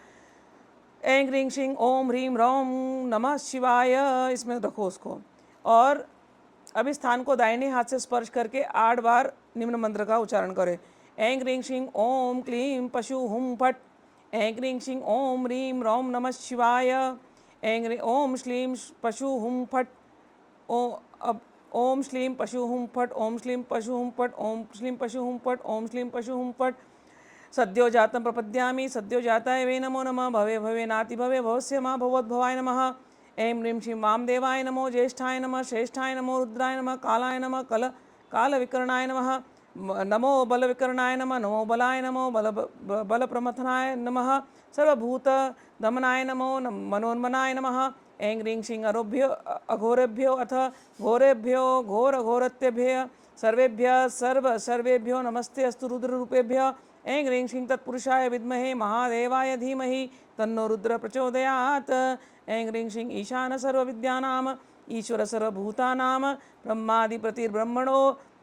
ऐं ह्रीं श्रीं ओम ह्रीं रौम नमः शिवाय, इसमें रखो उसको। और अब इस स्थान को दाहिने हाथ से स्पर्श करके 8 बार निम्न मंत्र का उच्चारण करें। ऐं ह्रीं श्रीं ओम क्लीं पशु हुम फट। ऐं ह्रीं श्रीं ओम ह्रीं रौम नमः शिवाय। ऐं ह्रीं ओम श्लीं पशु हुम फट। ओम श्लीं पशु हुम फट, ओम श्लीं पशु हुम फट, ओम श्लीं पशु हुम फट, ओम श्लीं पशु हुम फट। सद्यो जातं प्रपद्यामि, सद्यो जाताय वे नमो नमः। भवे भवे नाति भवे भवस्य मा भवद्भवाय नमः। ऐं ह्रीं श्रीं वामदेवाय नमो, ज्येष्ठाय नमः, श्रेष्ठाय नमो, रुद्राय नमः, कालाय नमः, कालविकरणाय नमः, नमो बलविकरणाय नमः, नमो बलाय नमो, बलप्रमथनाय नमः, सर्वभूत दमनाय नमो, मनोन्मनाय नमः। ऐं ह्रीं श्रीं अघोरेभ्यो अथ घोरेभ्यो घोरघोरत्यभ्य सर्वेभ्यः सर्वेभ्यो नमस्ते अस्तु रुद्ररूपेभ्यः। ऐं ह्रीं श्रीं तत्पुरुषाय विद्महे महादेवाय धीमहि तन्नो रुद्र प्रचोदयात्। ऐं ह्रीं श्रीं ईशान सर्वविद्यानां ईश्वर सर्वभूतानां ब्रह्माधिपतिर्ब्रह्मणो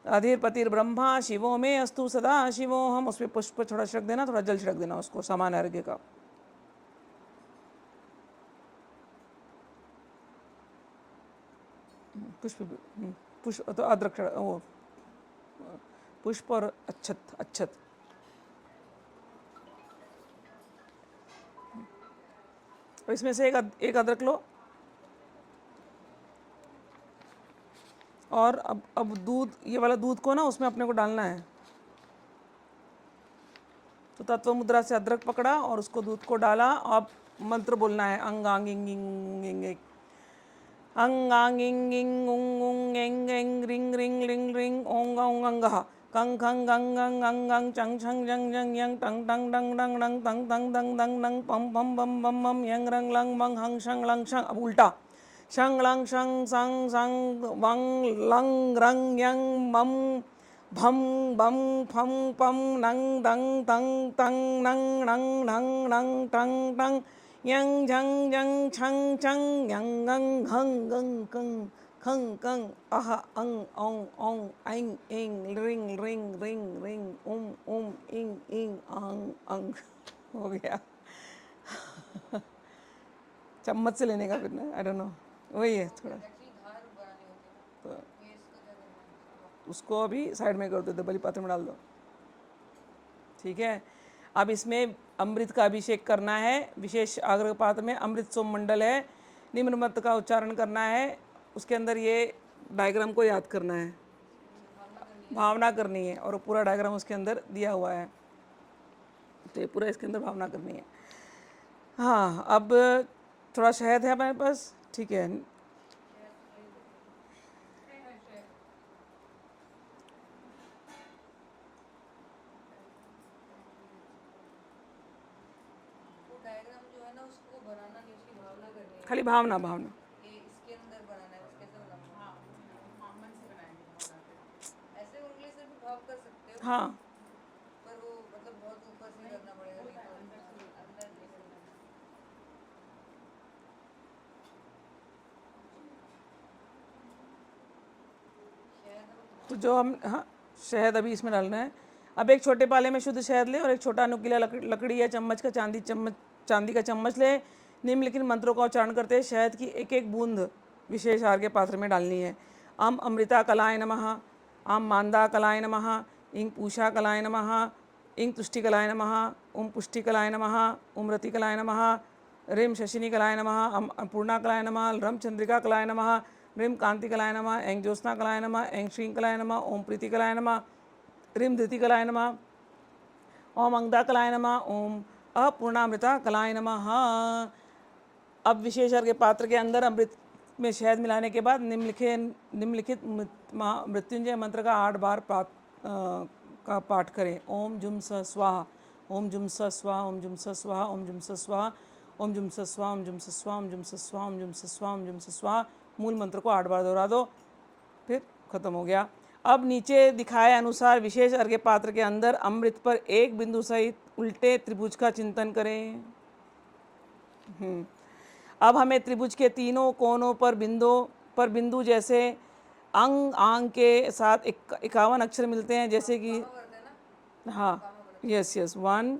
अधिपतिर्ब्रह्मा शिवो मे अस्तु सदा शिवोऽहम्। उसमें पुष्प थोड़ा छिड़क देना, थोड़ा जल छिड़क देना उसको, समान अर्घ्य का। पुष्प तो अदरक, वो पुष्प और अच्छत। इसमें से एक अदरक लो। और अब दूध, ये वाला दूध को ना उसमें अपने को डालना है। तो तत्व मुद्रा से अदरक पकड़ा और उसको दूध को डाला। अब मंत्र बोलना है, अंगांगिंग अंगांगिंग उंग उंग एंग एंग रिंग रिंग रिंग रिंग ओंग ओंग अंगः। कंग खंग गंग गंग गंग गंग चंग छंग जंग जंग यंग टंग टंग डंग डंग डंग तंग तंग दंग दंग डंग पम पम बम बम बम यंग रंग लंग मंग हंग शंग लंग शंग। अब उल्टा शंग लंग शंग संग संग वंग लंग रंग यंग मम भम बम फम पम नंग दंग तंग तंग नंग नंग नंग नंग टंग टंग यंग झंग जंग छंग छंग यंग गंग हंग गंग कंग खंग कंग अह अंग औंग औंग ऐंग ऐंग रिंग रिंग रिंग रिंग उम इंग इंग आंग अंग। हो गया। चम्मच से लेने का फिर ना, आई डोंट नो, वही है थोड़ा। एक्चुअली धार बनानी होती है ना, तो ये इसका क्या करना है? उसको अभी साइड में कर दो, बलि पात्र में डाल दो, ठीक है। अब इसमें अमृत का अभिषेक करना है। विशेष आग्रह पात्र में अमृत सोम मंडल है, निम्न मत का उच्चारण करना है। उसके अंदर ये डायग्राम को याद करना है, भावना करनी है, और पूरा डायग्राम उसके अंदर दिया हुआ है, तो ये पूरा इसके अंदर भावना करनी है। हाँ, अब थोड़ा शहद है हमारे पास, ठीक है। वो डायग्राम जो है ना उसको बनाना नहीं, उसकी भावना करनी है। खाली भावना भावना। ये इसके अंदर बनाना है, उसके कैसे बनाऊंगा? हाँ, हाँ, मन से बनाएंगे भावना से। ऐसे उंगली से भी भाव कर सकते हो, हाँ, पर वो मतलब बहुत ऊपर से करना पड़ेगा, होता है, नहीं अंदर से तो होता है। अंदर नहीं करना। शायद हम तो जो हम, हाँ, शहद अभी इसमें डालना है। अब एक छोटे पाले में शुद्ध शहद ले और एक छोटा नुकीला लकड़ी या चम्मच का चांदी का चम्मच ले। निम्नलिखित मंत्रों का उच्चारण करते हैं शहद की एक एक बूंद विशेष आहार के पात्र में डालनी है। अम अमृता कलाय नमः, आम मांदा कलाय नमः, इंग पूषा कलाय नमः, इंग तुष्टि कलाय नमः, ओम पुष्टि कलाय नमः, ओम रति कलाय नमः, रीम शशिनी कलाय नमः, अम अन्नपूर्णा कलाय नमः, रम चंद्रिका कलाय नमः, रीम कांति कलाय नमः, ऐं ज्योत्स्ना कलाय नमः, ऐं श्रीं कलाय नमः, ओम प्रीति कलाय नमः, रीम धृति कलाय नमः, ओम अंगदा कलाय नमः, ओम अपूर्णामृता कलाय नमः। अब विशेष अर्घ्य पात्र के अंदर अमृत में शहद मिलाने के बाद निम्नलिखित मृत्युंजय मंत्र का 8 बार का पाठ करें। ओम जुम स स्वाहा, ओम जुम स स्वाहा, ओम जुम स स्वाहा, ओम जुम स स्वाहा, ओम जुम स स्वाहा, ओम जुम स स्वाहा, ओम जुम स स्वाहा, ओम जुम स स्वाहा, ओम जुम स स्वाहा। मूल मंत्र को 8 बार दोहरा दो, फिर खत्म हो गया। अब नीचे दिखाए अनुसार विशेष अर्घ्य पात्र के अंदर अमृत पर एक बिंदु सहित उल्टे त्रिभुज का चिंतन करें। अब हमें त्रिभुज के तीनों कोनों पर बिंदु जैसे अंग आंग के साथ 51 अक्षर मिलते हैं, जैसे कि कामा करते हैं ना, हाँ, कामा करते यस यस, 1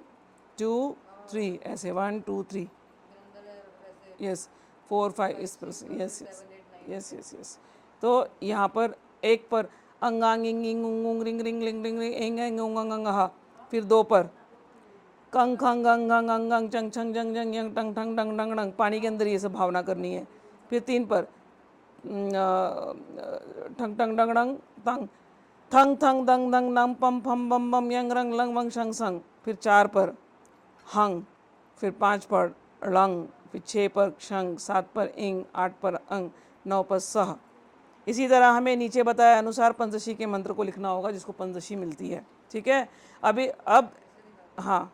2 3 ऐसे 1 2 3, हैं अंदर है वैसे यस 4 5 इस पर, yes yes yes yes yes. तो यहाँ पर एक पर अंगांग इंग इंग उंग उंग रिंग रिंग लिंग रिंग रिंग एंग एंग उंग अंग अंग हा। फिर 2 पर कंग खंग गंग गंग अंग अंग चंग छंग जंग जंग यंग टंग ठंग डंग डंग डंग, पानी के अंदर ये सब भावना करनी है। फिर 3 पर ठंग टंग डंग डंग तंग थंग थंग दंग दंग नम पम फम बम बम यंग रंग लंग वंग शंग संग। फिर 4 पर हंग, फिर 5 पर लंग, फिर 6 पर क्षंग, 7 पर इंग, 8 पर अंग, 9 पर सह। इसी तरह हमें नीचे बताए अनुसार पंचदशी के मंत्र को लिखना होगा, जिसको पंचदशी मिलती है, ठीक है। अब हाँ,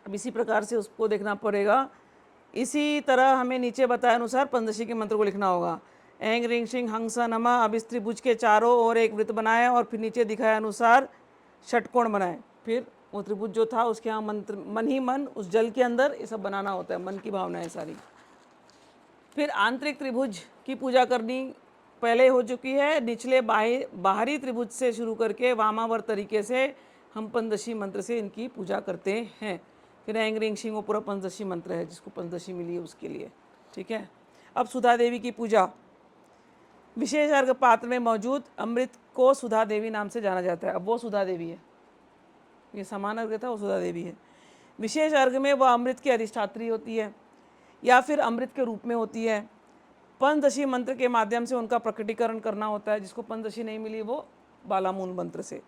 अब इसी प्रकार से उसको देखना पड़ेगा। इसी तरह हमें नीचे बताए अनुसार पंचदशी के मंत्र को लिखना होगा। एंग रिंग शिंग हंग स नमा। अब इस त्रिभुज के चारों ओर एक वृत्त बनाए और फिर नीचे दिखाए अनुसार षटकोण बनाए। फिर वो त्रिभुज जो था उसके यहाँ मंत्र, मन ही मन उस जल के अंदर ये सब बनाना होता है, मन की भावना है सारी। फिर आंतरिक त्रिभुज की पूजा करनी पहले हो चुकी है। निचले बाहरी त्रिभुज से शुरू करके वामावर्त तरीके से हम पंचदशी मंत्र से इनकी पूजा करते हैं। फिर एंग रिंग शिंग वो पूरा पंचदशी मंत्र है, जिसको पंचदशी मिली है उसके लिए, ठीक है। अब सुधा देवी की पूजा। विशेष अर्घ पात्र में मौजूद अमृत को सुधा देवी नाम से जाना जाता है। अब वो सुधा देवी है, ये समान अर्घ था, वो सुधा देवी है। विशेष अर्घ में वह अमृत की अधिष्ठात्री होती है या फिर अमृत के रूप में होती है। पंचदशी मंत्र के माध्यम से उनका प्रकटीकरण करना होता है। जिसको पंचदशी नहीं मिली वो बालामूल मंत्र से।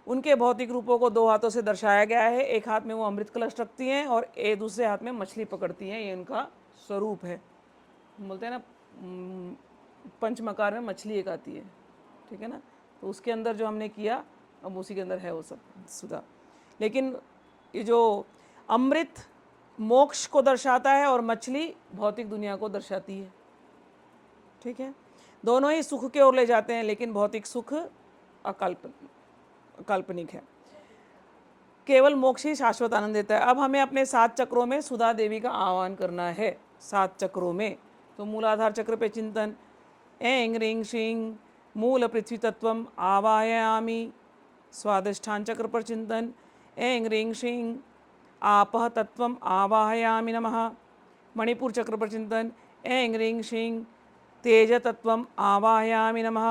उनके भौतिक रूपों को 2 हाथों से दर्शाया गया है। एक हाथ में वो अमृत कलश रखती हैं और दूसरे हाथ में मछली पकड़ती हैं। ये उनका स्वरूप है। बोलते हैं ना पंचमकार में मछली एक आती है, ठीक है ना, तो उसके अंदर जो हमने किया अब उसी के अंदर है वो सब सुधा। लेकिन ये जो अमृत मोक्ष को दर्शाता है और मछली भौतिक दुनिया को दर्शाती है, ठीक है। दोनों ही सुख के ओर ले जाते हैं, लेकिन भौतिक सुख काल्पनिक है, केवल मोक्ष ही शाश्वत आनंद देता है। अब हमें अपने 7 चक्रों में सुधा देवी का आह्वान करना है, 7 चक्रों में। तो मूलाधार चक्र पे चिंतन, ऐं ह्रीं श्रीं मूल पृथ्वी तत्वम आवाहयामि। स्वादिष्ठान चक्र पर चिंतन, ऐं ह्रीं श्रीं आपः तत्वम आवाहयामि नमः। मणिपुर चक्र पर चिंतन, ऐं ह्रीं श्रीं तेज तत्वम आवाहयामि नमः।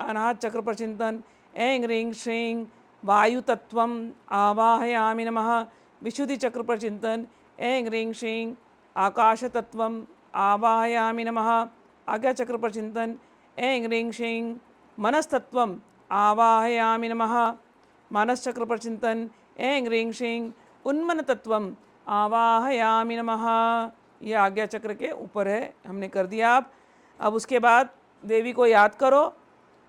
अनाहत चक्र पर चिंतन, ऐं ह्रीं श्रीं वायु तत्वम आवाहयामि नमः। विशुद्धि चक्र पर चिंतन, ऐं ह्रीं श्रीं आकाश तत्वम आवाहयामि नमः। आज्ञा चक्र पर चिंतन, ऐं ह्रीं श्रीं मनस्तत्वम आवाहयामि नमः। मानस चक्र पर चिंतन, ऐं ह्रीं श्रीं उन्मन तत्वम आवाहयामि नमः। ये आज्ञा चक्र के ऊपर है, हमने कर दिया। आप अब उसके बाद देवी को याद करो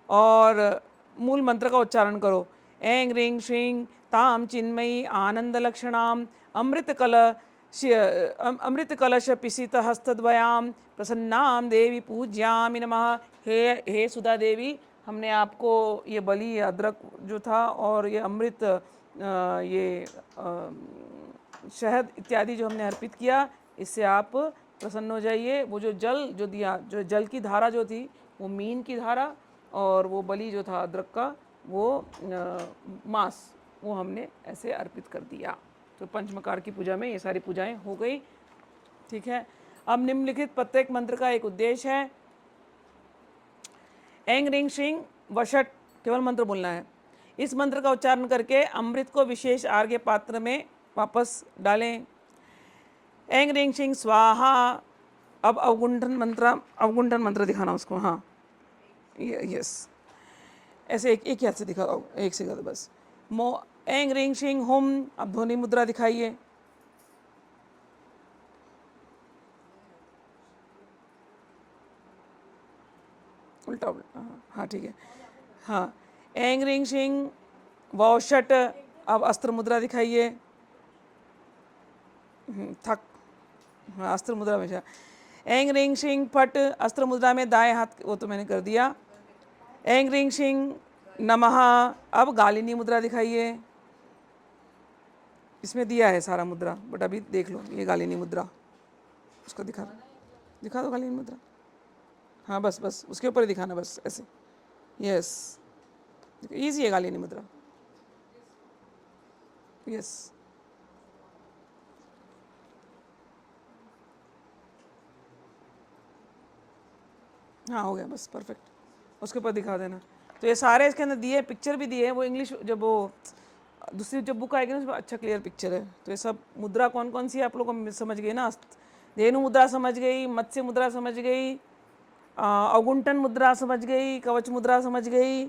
और मूल मंत्र का उच्चारण करो। ऐं ह्रीं श्रीं ताम चिन्मयी आनंद लक्षणाम अमृत कलश पिसित हस्तद्वयाम प्रसन्नाम देवी पूज्यामि नमः। हे सुधा देवी, हमने आपको ये बलि, ये अदरक जो था और ये अमृत, ये शहद इत्यादि जो हमने अर्पित किया, इससे आप प्रसन्न हो जाइए। वो जो जल जो दिया, जो जल की धारा जो थी वो मीन की धारा, और वो बलि जो था अदरक का वो मांस, वो हमने ऐसे अर्पित कर दिया। तो पंचमकार की पूजा में ये सारी पूजाएं हो गई, ठीक है। अब निम्नलिखित प्रत्येक मंत्र का एक उद्देश्य है। ऐं ह्रीं श्रीं वषट केवल मंत्र बोलना है। इस मंत्र का उच्चारण करके अमृत को विशेष आर्घ्य पात्र में वापस डालें। ऐं ह्रीं श्रीं स्वाहा। अब अवगुंठन मंत्र दिखाना उसको, हाँ यस, ऐसे एक हाथ से दिखा दो, एक से कर बस। ऐं ह्रीं श्रीं हुम। अब ध्वनि मुद्रा दिखाइए। उल्टा उल्टा, हाँ ठीक है, हाँ। ऐं ह्रीं श्रीं वौषट। अब अस्त्र मुद्रा दिखाइए। थक, हाँ अस्त्र मुद्रा में। ऐं ह्रीं श्रीं फट। अस्त्र मुद्रा में दाएं हाथ, वो तो मैंने कर दिया। ऐं ह्रीं श्रीं नमः। अब गालिनी मुद्रा दिखाइए। इसमें दिया है सारा मुद्रा, बट अभी देख लो, ये गालिनी मुद्रा, उसको दिखा दो गालिनी मुद्रा। हाँ बस बस उसके ऊपर ही दिखाना, बस ऐसे, यस, ईजी है गालिनी मुद्रा, यस। हाँ हो गया, बस परफेक्ट, उसके ऊपर दिखा देना। तो ये सारे इसके अंदर दिए, पिक्चर भी दिए हैं, वो इंग्लिश जब वो दूसरी जब बुक आएगी ना उसमें अच्छा क्लियर पिक्चर है। तो ये सब मुद्रा कौन कौन सी है आप लोग को समझ गए ना। धेनु मुद्रा समझ गई, मत्स्य मुद्रा समझ गई, अवगुंठन मुद्रा समझ गई, कवच मुद्रा समझ गई,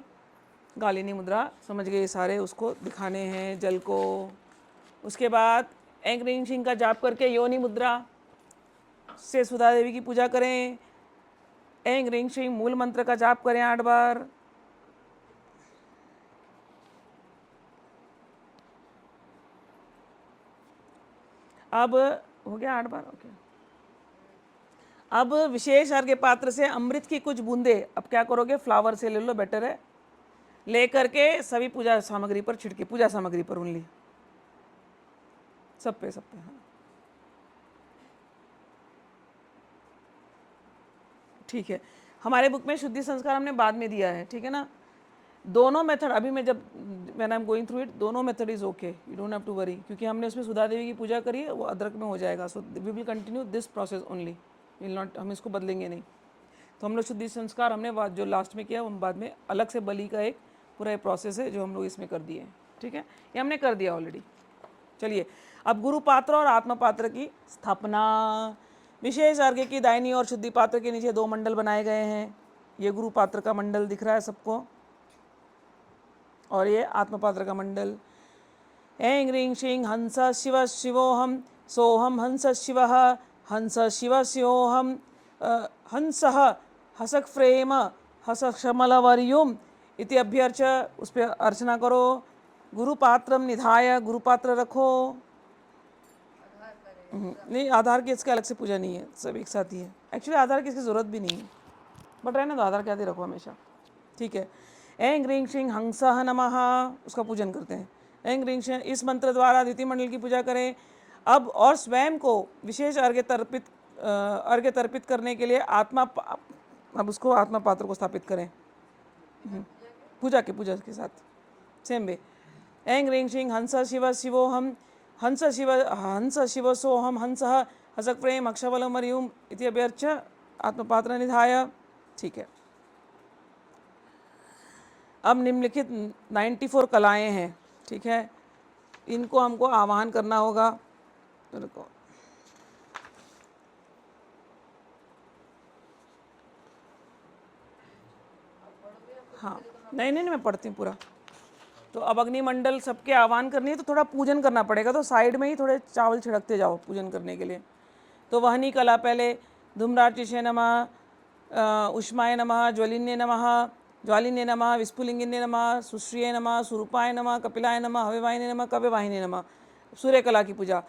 गालिनी मुद्रा समझ गई। सारे उसको दिखाने हैं जल को। उसके बाद ऐं ह्रीं श्रीं का जाप करके योनि मुद्रा से सुधा देवी की पूजा करें। ऐं ह्रीं श्रीं मूल मंत्र का जाप करें 8 बार। अब हो गया 8 बार, ओके। अब विशेष अर्घ्य पात्र से अमृत की कुछ बूंदे, अब क्या करोगे, फ्लावर से ले लो, बेटर है, ले करके सभी पूजा सामग्री पर छिड़के, पूजा सामग्री पर ओनली, सब पे हाँ। ठीक है, हमारे बुक में शुद्धि संस्कार हमने बाद में दिया है, ठीक है ना। दोनों मेथड अभी मैं जब when I am going through it, दोनों method is okay, you don't have to worry, क्योंकि हमने उसमें सुधा देवी की पूजा करी है, वो अदरक में हो जाएगा। So we will continue this process only, will not, हम इसको बदलेंगे नहीं। तो हम लोग शुद्धि संस्कार हमने जो लास्ट में किया, हम बाद में अलग से बलि का एक पूरा प्रोसेस है जो हम लोग इसमें कर दिए हैं, ठीक है, ये हमने कर दिया ऑलरेडी। चलिए, अब गुरु पात्र और आत्मा पात्र की स्थापना। विशेष अर्घ्य की दाहिनी और शुद्धि पात्र के नीचे 2 मंडल बनाए गए हैं। ये गुरु पात्र का मंडल दिख रहा है सबको, और ये आत्मा पात्र का मंडल। ऐं ह्रीं श्रीं हंस शिव शिवोहम सोहम हंस शिव हंस शिव शिवोहम हंस हसक फ्रेम हस क्षमलवर्युम इति अभ्यर्च, उस पर अर्चना करो। गुरुपात्रम निधाय, गुरुपात्र रखो। आधार करे नहीं, आधार की इसका अलग से पूजा नहीं है, सब एक साथ ही है। एक्चुअली आधार की इसकी ज़रूरत भी नहीं है, बट रहने दो, आधार के आदि रखो हमेशा, ठीक है। ऐं ह्रीं श्रीं हंसः नमः, उसका पूजन करते हैं। ऐं ह्रीं श्रीं, इस मंत्र द्वारा द्वितीय मंडल की पूजा करें। अब और स्वयं को विशेष अर्घ्य तर्पित करने के लिए अब उसको आत्मा पात्र को स्थापित करें पूजा के साथ सेम वे। ऐं ह्रीं श्रीं हंस शिव शिवोहम, हंस शिव सोहम, हंसः हसक प्रेम अक्षवलम मरियुम इति अभ्यर्च आत्मपात्र निधाय, ठीक है। अब निम्नलिखित 94 कलाएं हैं, ठीक है, इनको हमको आवाहन करना होगा। रुको, हाँ, नहीं, मैं पढ़ती हूँ पूरा। तो अब अग्निमंडल सबके आह्वान करनी है, तो थोड़ा पूजन करना पड़ेगा, तो साइड में ही थोड़े चावल छिड़कते जाओ पूजन करने के लिए। तो वहनी कला पहले धूम्राटिशे नमः, उष्माय नमः, ज्वालिन्ये नमः, विस्फुलिंगिन्ये नमः, सुश्रिये नमः, सुरूपाय नमः, कपिलाय नमः, हव्यवाहिने नमः, कव्यवाहिने नमः। सूर्यकला की पूजा।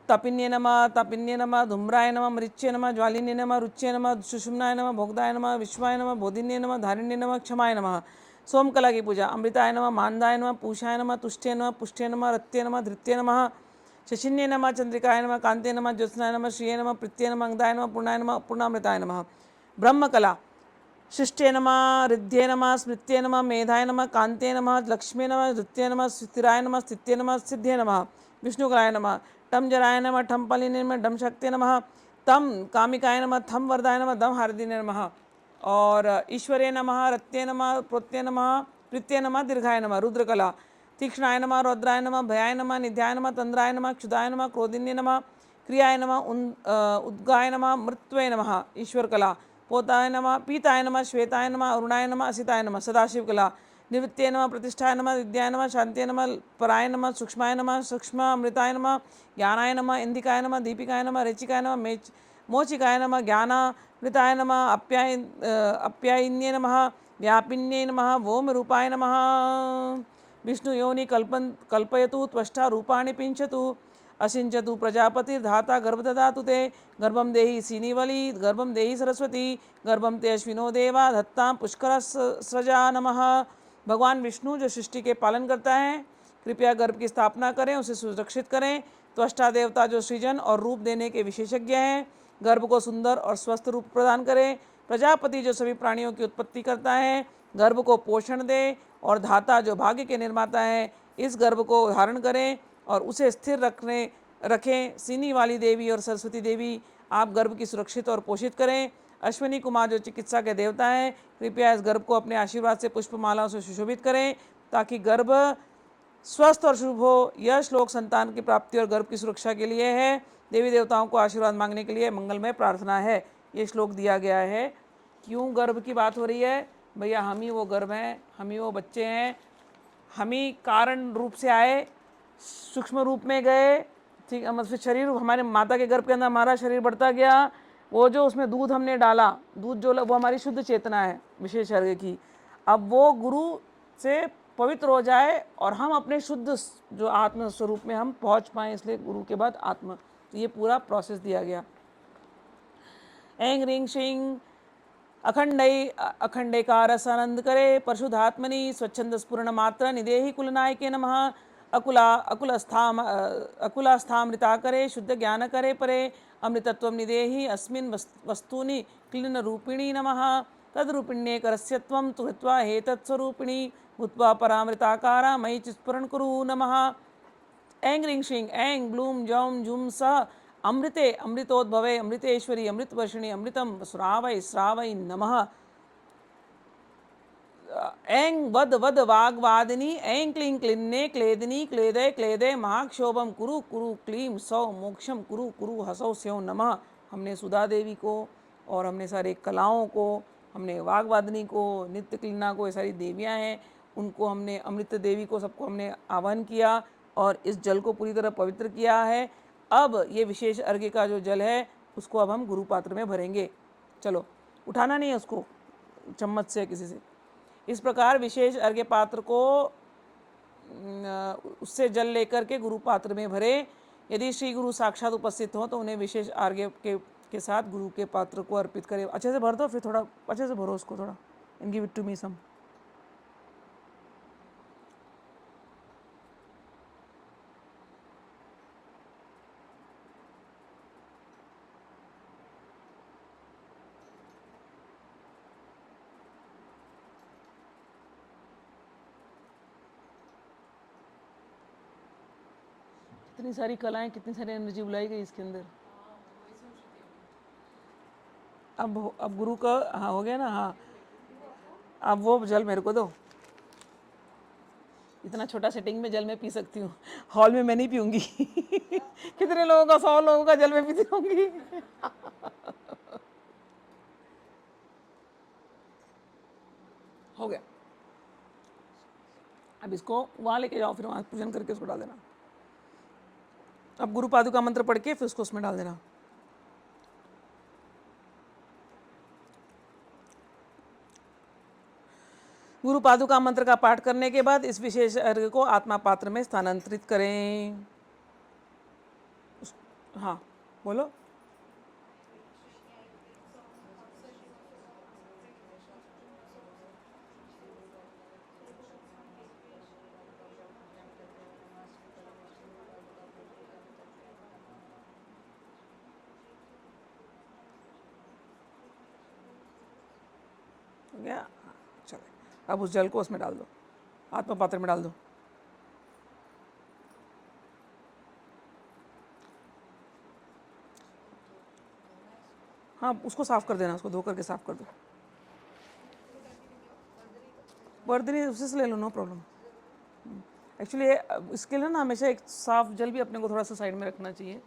तपिन्ये नमः, धूम्राय नमः, मरीच्ये नमः, ज्वालिन्ये नमः, रुच्ये नमः, सुषुम्नाय नमः, भोगदाय नमः, विश्वाय नमः, बोधिन्ये नमः, धारिण्ये नमः, क्षमाय नमः। सोमकला की पूजा। अमृताय नमः, मानदाय नमः, पूषाय नमः, तुष्टे नमः, पुष्टे नमः, रत्ये नमः, धृत्ये नमः, शशिन्ये नमः, चंद्रिकाय नमः, कांते नमः, ज्योत्स्नाय नमः, श्रिये नमः, प्रीत्ये नमः, अंगदाय नमः, पूर्णाय नमः, पूर्णामृताय नमः। ब्रह्मकला। शिष्टे नमः, रिद्धे नमः, स्मृत्ये नमः, मेधाय नमः, कांते नमः, लक्ष्मी नमः, धृत्ये नमः, स्थिराय नमः, स्थित्ये नमः, सिद्धे नमः। विष्णुकलाय नमः। टम जराय नमः, ठम पलिने नमः, डम शक्ते नमः, तम कामिकाय नमः, थम वरदाय नमः, दम हार्दिने नमः। और ईश्वरे नमः, रत्ये नमः, प्रोत्ये नमः, प्रीत्ये नमः, दीर्घाय नमः। रुद्रकला। तीक्ष्णाय नमः, रौद्राय नमः, भयाय नमः, निध्याय नमः, तंद्राय नमः, क्षुधाय नमः, क्रोधिन्ये नमः, क्रियाय नमः, उद्गाय नमः, मृत्वे नमः। ईश्वर कला। पोताय नमः, पीताय नमः, श्वेताय नमः, अरुणाय नमः, असिताय नमः। सदाशिव कला। निवृत्ते नमः, प्रतिष्ठाय नमः, विद्याय नमः, शांत्ये नमः, पराय नमः, सूक्ष्माय नमः, सूक्ष्म अमृताय नमः, ज्ञानाय नमः, इंदिकाय नमः, दीपिकाय नमः, रेचिकाय नमः, मोचिकाय नमः, ज्ञानामृताय नमः, अप्यायिन्ये नमः, व्यापिन्ये नमः, वोम रूपाय नमः। विष्णु योनि कल्पयतु, त्वष्टा रूपाणि पिंचतु, असिंचतु प्रजापतिर्धाता गर्भददातु ते, गर्भं देहि सीनीवली, गर्भं देहि सरस्वती, गर्भं ते अश्विनो देवा, धत्तां पुष्कर स्रजा नमः। भगवान विष्णु जो सृष्टि के पालन करता है, कृपया गर्भ की स्थापना करें, उसे सुरक्षित करें। त्वष्टा देवता जो सृजन और रूप देने के विशेषज्ञ हैं, गर्भ को सुंदर और स्वस्थ रूप प्रदान करें। प्रजापति जो सभी प्राणियों की उत्पत्ति करता है, गर्भ को पोषण दे। और धाता जो भाग्य के निर्माता है, इस गर्भ को धारण करें और उसे स्थिर रखें। सीनी वाली देवी और सरस्वती देवी, आप गर्भ की सुरक्षित और पोषित करें। अश्विनी कुमार जो चिकित्सा के देवता हैं, कृपया इस गर्भ को अपने आशीर्वाद से पुष्पमालाओं से सुशोभित करें, ताकि गर्भ स्वस्थ और शुभ हो। यह श्लोक संतान की प्राप्ति और गर्भ की सुरक्षा के लिए है। देवी देवताओं को आशीर्वाद मांगने के लिए मंगलमय प्रार्थना है। ये श्लोक दिया गया है। क्यों गर्भ की बात हो रही है? भैया हम ही वो गर्भ हैं, हम ही वो बच्चे हैं, हम ही कारण रूप से आए, सूक्ष्म रूप में गए, ठीक है, मतलब शरीर हमारे माता के गर्भ के अंदर हमारा शरीर बढ़ता गया। वो जो उसमें दूध हमने डाला, दूध जो वो हमारी शुद्ध चेतना है विशेष अर्घ्य की। अब वो गुरु से पवित्र हो जाए और हम अपने शुद्ध जो आत्म स्वरूप में हम पहुंच पाएँ, इसलिए गुरु के बाद आत्मा। तो ये पूरा प्रोसेस दिया गया। ऐं ह्रीं श्रीं अखंडेकार सानंद करे, परशुधात्मनि स्वच्छंद स्फुरण मात्र निदेहि कुलनायके नमः। अकुलास्थामृता करे, शुद्ध ज्ञान करे परे, अमृतत्व निदेहि अस्मिन् वस्तूनि क्लीन रूपिणी नमः। तद्रूपिण्ये करस्य त्वं तु कृत्वा हेतत्स्वरूपिणी भूत्वा परामृताकारा मयि चित्स्फुरन् कुरु नमः। ऐं ह्रीं श्रीं ऐं ग्लूं जौं जुं सः अमृते अमृतोद्भवे अमृतेश्वरी अमृतवर्षिणी अमृतं श्रावय नमः। ऐं वद वाग्वादिनी, ऐं क्लीं क्लिन्ने क्लेदिनी क्लेदय महाक्षोभम कुरु क्लीं सौ मोक्षम कुरु हसौ स्यों नमः। हमने सुधा देवी को और हमने सारे कलाओं को, हमने वाग्वादिनी को, नित्य क्लीना को, ये सारी देवियां हैं, उनको हमने, अमृत देवी को, सबको हमने आह्वान किया और इस जल को पूरी तरह पवित्र किया है। अब ये विशेष अर्घ्य का जो जल है उसको अब हम गुरु पात्र में भरेंगे। चलो, उठाना नहीं है उसको चम्मच से किसी से। इस प्रकार विशेष अर्घ्य पात्र को उससे जल लेकर के गुरु पात्र में भरे। यदि श्री गुरु साक्षात उपस्थित हो तो उन्हें विशेष अर्घ्य के साथ गुरु के पात्र को अर्पित करें। अच्छे से भर दो, फिर थोड़ा अच्छे से भरो उसको थोड़ा। And give it to me some. कितनी सारी कलाएं, कितनी सारी एनर्जी बुलाई गई इसके अंदर। अब गुरु का हाँ हो गया ना। हाँ, अब वो जल मेरे को दो। इतना छोटा सेटिंग में जल मैं पी सकती हूँ, हॉल में मैं नहीं पीऊँगी। कितने लोगों का, 100 लोगों का जल मैं पीती होंगी। हो गया। अब इसको वहाँ लेके जाओ, फिर वहाँ पूजन करके उसको डाल देना। अब गुरु पादुका मंत्र पढ़ के फिर उसको उसमें डाल देना। गुरु पादुका मंत्र का पाठ करने के बाद इस विशेष अर्घ्य को आत्मा पात्र में स्थानांतरित करें। हाँ बोलो। हो गया। चलो अब उस जल को उसमें डाल दो, आत्मा पात्र में डाल दो। हाँ उसको साफ कर देना, उसको धो करके साफ कर दो। वर्दनी उसी से ले लो, नो प्रॉब्लम। एक्चुअली इसके लिए ना हमेशा एक साफ जल भी अपने को थोड़ा सा साइड में रखना चाहिए,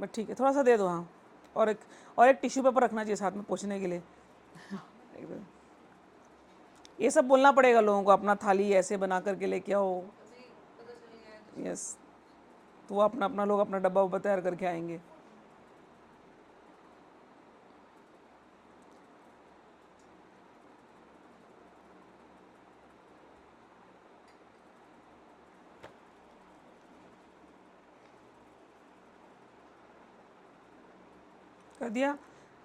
बट ठीक है थोड़ा सा दे दो। हाँ और एक टिश्यू पेपर रखना चाहिए साथ में पोंछने के लिए। ये सब बोलना पड़ेगा लोगों को, अपना थाली ऐसे बना करके लेके आओ। यस, तो वो अपना अपना लोग अपना डब्बा उब्बा तैयार करके आएंगे। कर दिया।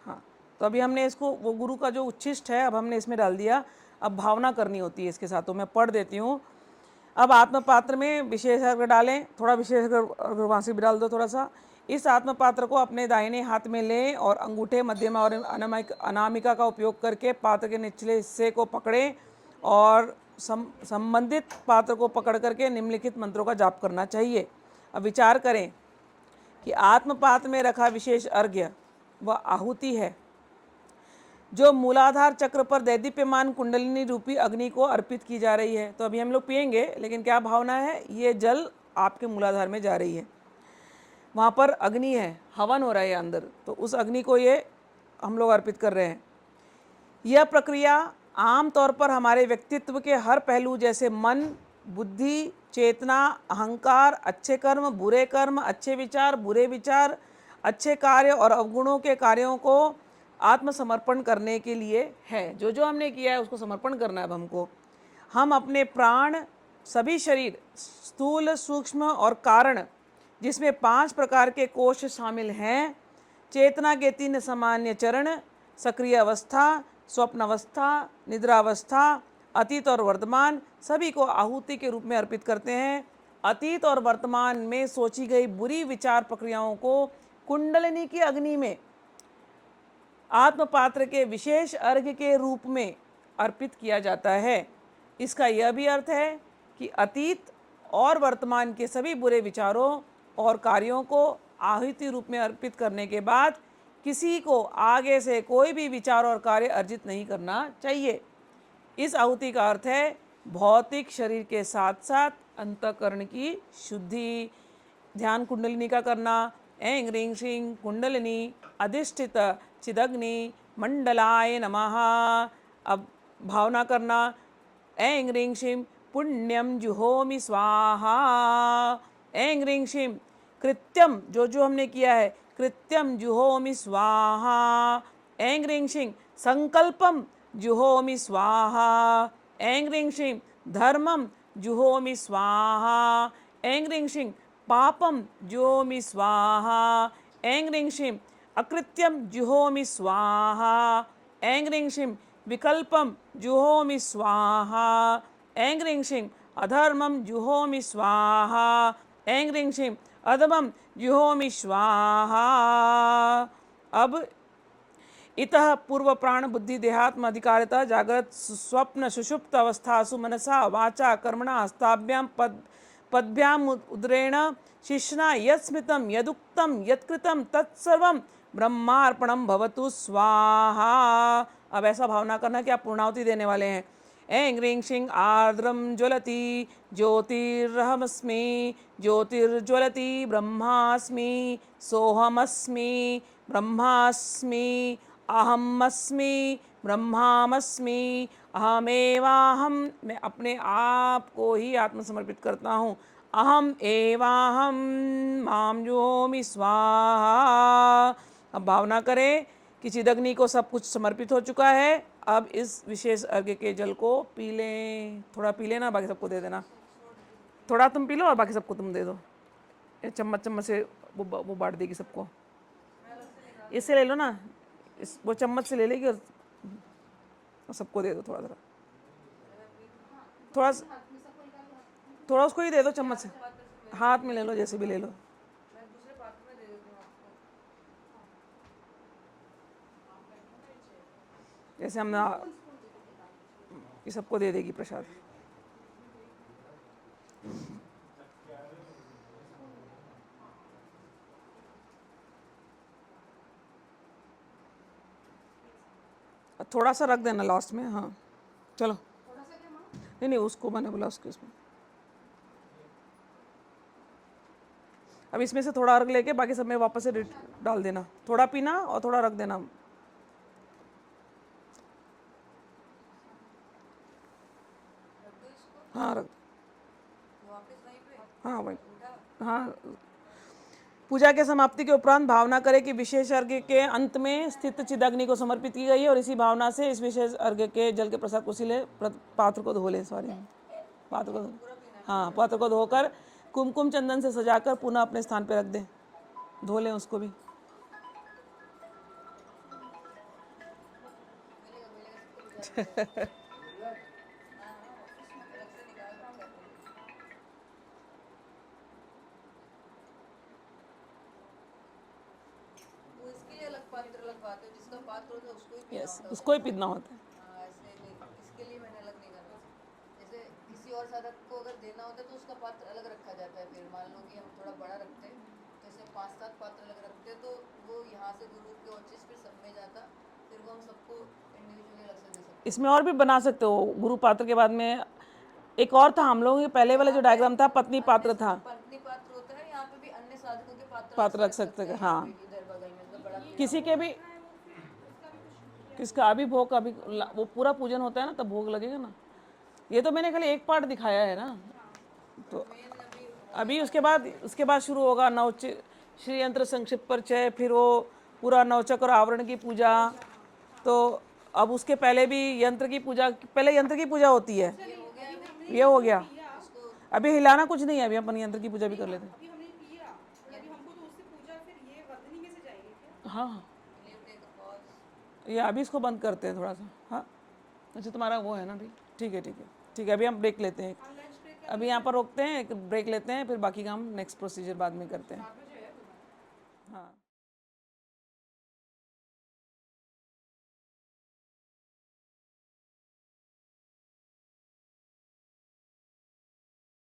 हाँ तो अभी हमने इसको, वो गुरु का जो उच्छिष्ट है अब हमने इसमें डाल दिया। अब भावना करनी होती है इसके साथ, तो मैं पढ़ देती हूँ। अब आत्म पात्र में विशेष अर्घ्य डालें, थोड़ा विशेष अर्घ्य वहाँ से भी डाल दो थोड़ा सा। इस आत्म पात्र को अपने दाहिने हाथ में लें और अंगूठे, मध्यमा और अनामिका का उपयोग करके पात्र के निचले हिस्से को पकड़ें और संबंधित पात्र को पकड़ करके निम्नलिखित मंत्रों का जाप करना चाहिए। अब विचार करें कि आत्म पात्र में रखा विशेष अर्घ्य वह आहुति है जो मूलाधार चक्र पर दैदीप्यमान कुंडलिनी रूपी अग्नि को अर्पित की जा रही है। तो अभी हम लोग पिएंगे, लेकिन क्या भावना है, ये जल आपके मूलाधार में जा रही है, वहाँ पर अग्नि है, हवन हो रहा है अंदर, तो उस अग्नि को ये हम लोग अर्पित कर रहे हैं। यह प्रक्रिया आम तौर पर हमारे व्यक्तित्व के हर पहलू जैसे मन, बुद्धि, चेतना, अहंकार, अच्छे कर्म, बुरे कर्म, अच्छे विचार, बुरे विचार, अच्छे कार्य और अवगुणों के कार्यों को आत्मसमर्पण करने के लिए है। जो जो हमने किया है उसको समर्पण करना है अब हमको। हम अपने प्राण, सभी शरीर, स्थूल, सूक्ष्म और कारण, जिसमें 5 प्रकार के कोश शामिल हैं, चेतना के 3 सामान्य चरण, सक्रिय अवस्था, स्वप्न अवस्था, निद्रावस्था, अतीत और वर्तमान, सभी को आहुति के रूप में अर्पित करते हैं। अतीत और वर्तमान में सोची गई बुरी विचार प्रक्रियाओं को कुंडलिनी की अग्नि में आत्मपात्र के विशेष अर्घ्य के रूप में अर्पित किया जाता है। इसका यह भी अर्थ है कि अतीत और वर्तमान के सभी बुरे विचारों और कार्यों को आहुति रूप में अर्पित करने के बाद किसी को आगे से कोई भी विचार और कार्य अर्जित नहीं करना चाहिए। इस आहुति का अर्थ है भौतिक शरीर के साथ साथ अंतःकरण की शुद्धि। ध्यान कुंडलिनी का करना। ऐं ह्रीं श्रीं कुंडलिनी अधिष्ठित चिदग्नि मंडलाय नमः। अब भावना करना। ऐं ह्रीं श्रीं पुण्यम जुहोमि स्वाहा। ऐं ह्रीं श्रीं कृत्यम, जो जो हमने किया है, कृत्यम जुहोमि स्वाहा। ऐं ह्रीं श्रीं संकल्पम जुहोमि स्वाहा। ऐं ह्रीं श्रीं धर्मं जुहोमि स्वाहा, ऐं ह्रीं श्रीं पापं जुहोमि स्वाहा, ऐं ह्रीं श्रीं अकृत्यं जुहोमि स्वाहा, ऐं ह्रीं श्रीं विकल्पं जुहोमि स्वाहा, ऐं ह्रीं श्रीं अधर्मं जुहोमि स्वाहा, ऐं ह्रीं श्रीं अधमं जुहोमि स्वाहा। अब इतः पूर्व प्राण बुद्धि देहात्म अधिकारिता जागृत स्वप्न सुषुप्त अवस्थासु मनसा वाचा कर्मणा हस्ताभ्याम पदभ्याम उदरेण शिश्ना यत्स्मृतं यदुक्तं यत्कृतं तत्सर्वं ब्रह्मार्पणं भवतु स्वाहा। अब ऐसा भावना करना कि आप पूर्णाहुति देने वाले हैं। ऐं ह्रीं श्रीं आर्द्रं ज्वलति ज्योतिरहमस्मि ज्योतिर्ज्वलति ब्रह्मास्मि सोहमस्मि ब्रह्मास्मि अहमस्मि ब्रह्मामस्मि अहमेवाहम। मैं अपने आप को ही आत्मसमर्पित करता हूँ। अहम एवाहम माम जुहोमि स्वाहा। अब भावना करें कि चिदग्नि को सब कुछ समर्पित हो चुका है। अब इस विशेष अर्घ्य के जल को पी लें। थोड़ा पी लेना, बाकी सबको दे देना। थोड़ा तुम पी लो और बाकी सबको तुम दे दो। ये चम्मच चम्मच से वो बांट देगी सबको। इससे ले लो ना, इस वो चम्मच से ले लेगी और सबको दे दो थोड़ा थोड़ा। थोड़ा थोड़ा उसको ही दे दो चम्मच से, हाथ में ले लो, जैसे भी ले लो। मैं दूसरे पात्र में दे देती हूँ आपको। जैसे हम ये सबको दे देगी प्रसाद। थोड़ा सा रख देना लास्ट में। हाँ चलो, नहीं नहीं उसको मैंने बोला उसके उसमें। अब इसमें से थोड़ा अर्घ लेके बाकी सब में वापस से डाल देना। थोड़ा पीना और थोड़ा रख देना। हाँ रख, हाँ वही, हाँ। पूजा के समाप्ति के उपरांत भावना करें कि विशेष अर्घ्य के अंत में स्थित चिदाग्नि को समर्पित की गई है और इसी भावना से इस विशेष अर्घ्य के जल के प्रसाद को सिले पात्र को धो लें। सॉरी, पात्र को, हाँ पात्र को धोकर कुमकुम चंदन से सजाकर पुनः अपने स्थान पर रख दें। धो लें उसको भी। वो इसके लिए अलग पात्र लगवाते हो, जिसका पात्र होता है उसको ही पीना यस, होता है। उसको ही पीना होता है। हाँ, ऐसे नहीं, इसके लिए मैंने अलग नहीं करना। जैसे किसी और साधक को अगर देना होता है तो उसका पात्र अलग रखा जाता है। फिर मान लो कि हम थोड़ा बड़ा रखते हैं, जैसे 5-7 पात्र अलग रखते हैं, तो वो यहाँ से गुरु के ऑचिस फिर सब में जाता, फिर वो हम सबको इंडिविजुअली अलग से दे सकते इसमें और भी बना सकते हो। गुरु पात्र के बाद में एक और था, हम लोगों के पहले वाला जो डायग्राम था पत्नी पात्र था। हैं। पत्नी पात्र होता है, यहाँ पे भी अन्य साधकों के पात्र रख सकते हैं, हाँ। इधर बगल में मतलब बड़ा किसी के भी, किसका अभी भोग, अभी वो पूरा पूजन होता है ना तब भोग लगेगा ना। ये तो मैंने खाली एक पार्ट दिखाया है ना। तो अभी उसके बाद शुरू होगा नवच श्री यंत्र संक्षिप्त परिचय, फिर वो पूरा नवचक और आवरण की पूजा। तो अब उसके पहले भी यंत्र की पूजा, पहले यंत्र की पूजा होती है। ये हो गया। अभी हिलाना कुछ नहीं है, अभी अपन यंत्र की पूजा भी कर लेते हैं। अभी हमने किया, अभी हमको तो उससे पूजा फिर ये वर्धनी में से जाएगी क्या? हाँ ये अभी इसको बंद करते हैं थोड़ा सा। हाँ अच्छा, तुम्हारा वो है ना अभी। ठीक है ठीक है ठीक है, अभी हम ब्रेक लेते हैं। अभी यहाँ पर रोकते हैं, एक ब्रेक लेते हैं, फिर बाकी काम नेक्स्ट प्रोसीजर बाद में करते हैं। हाँ।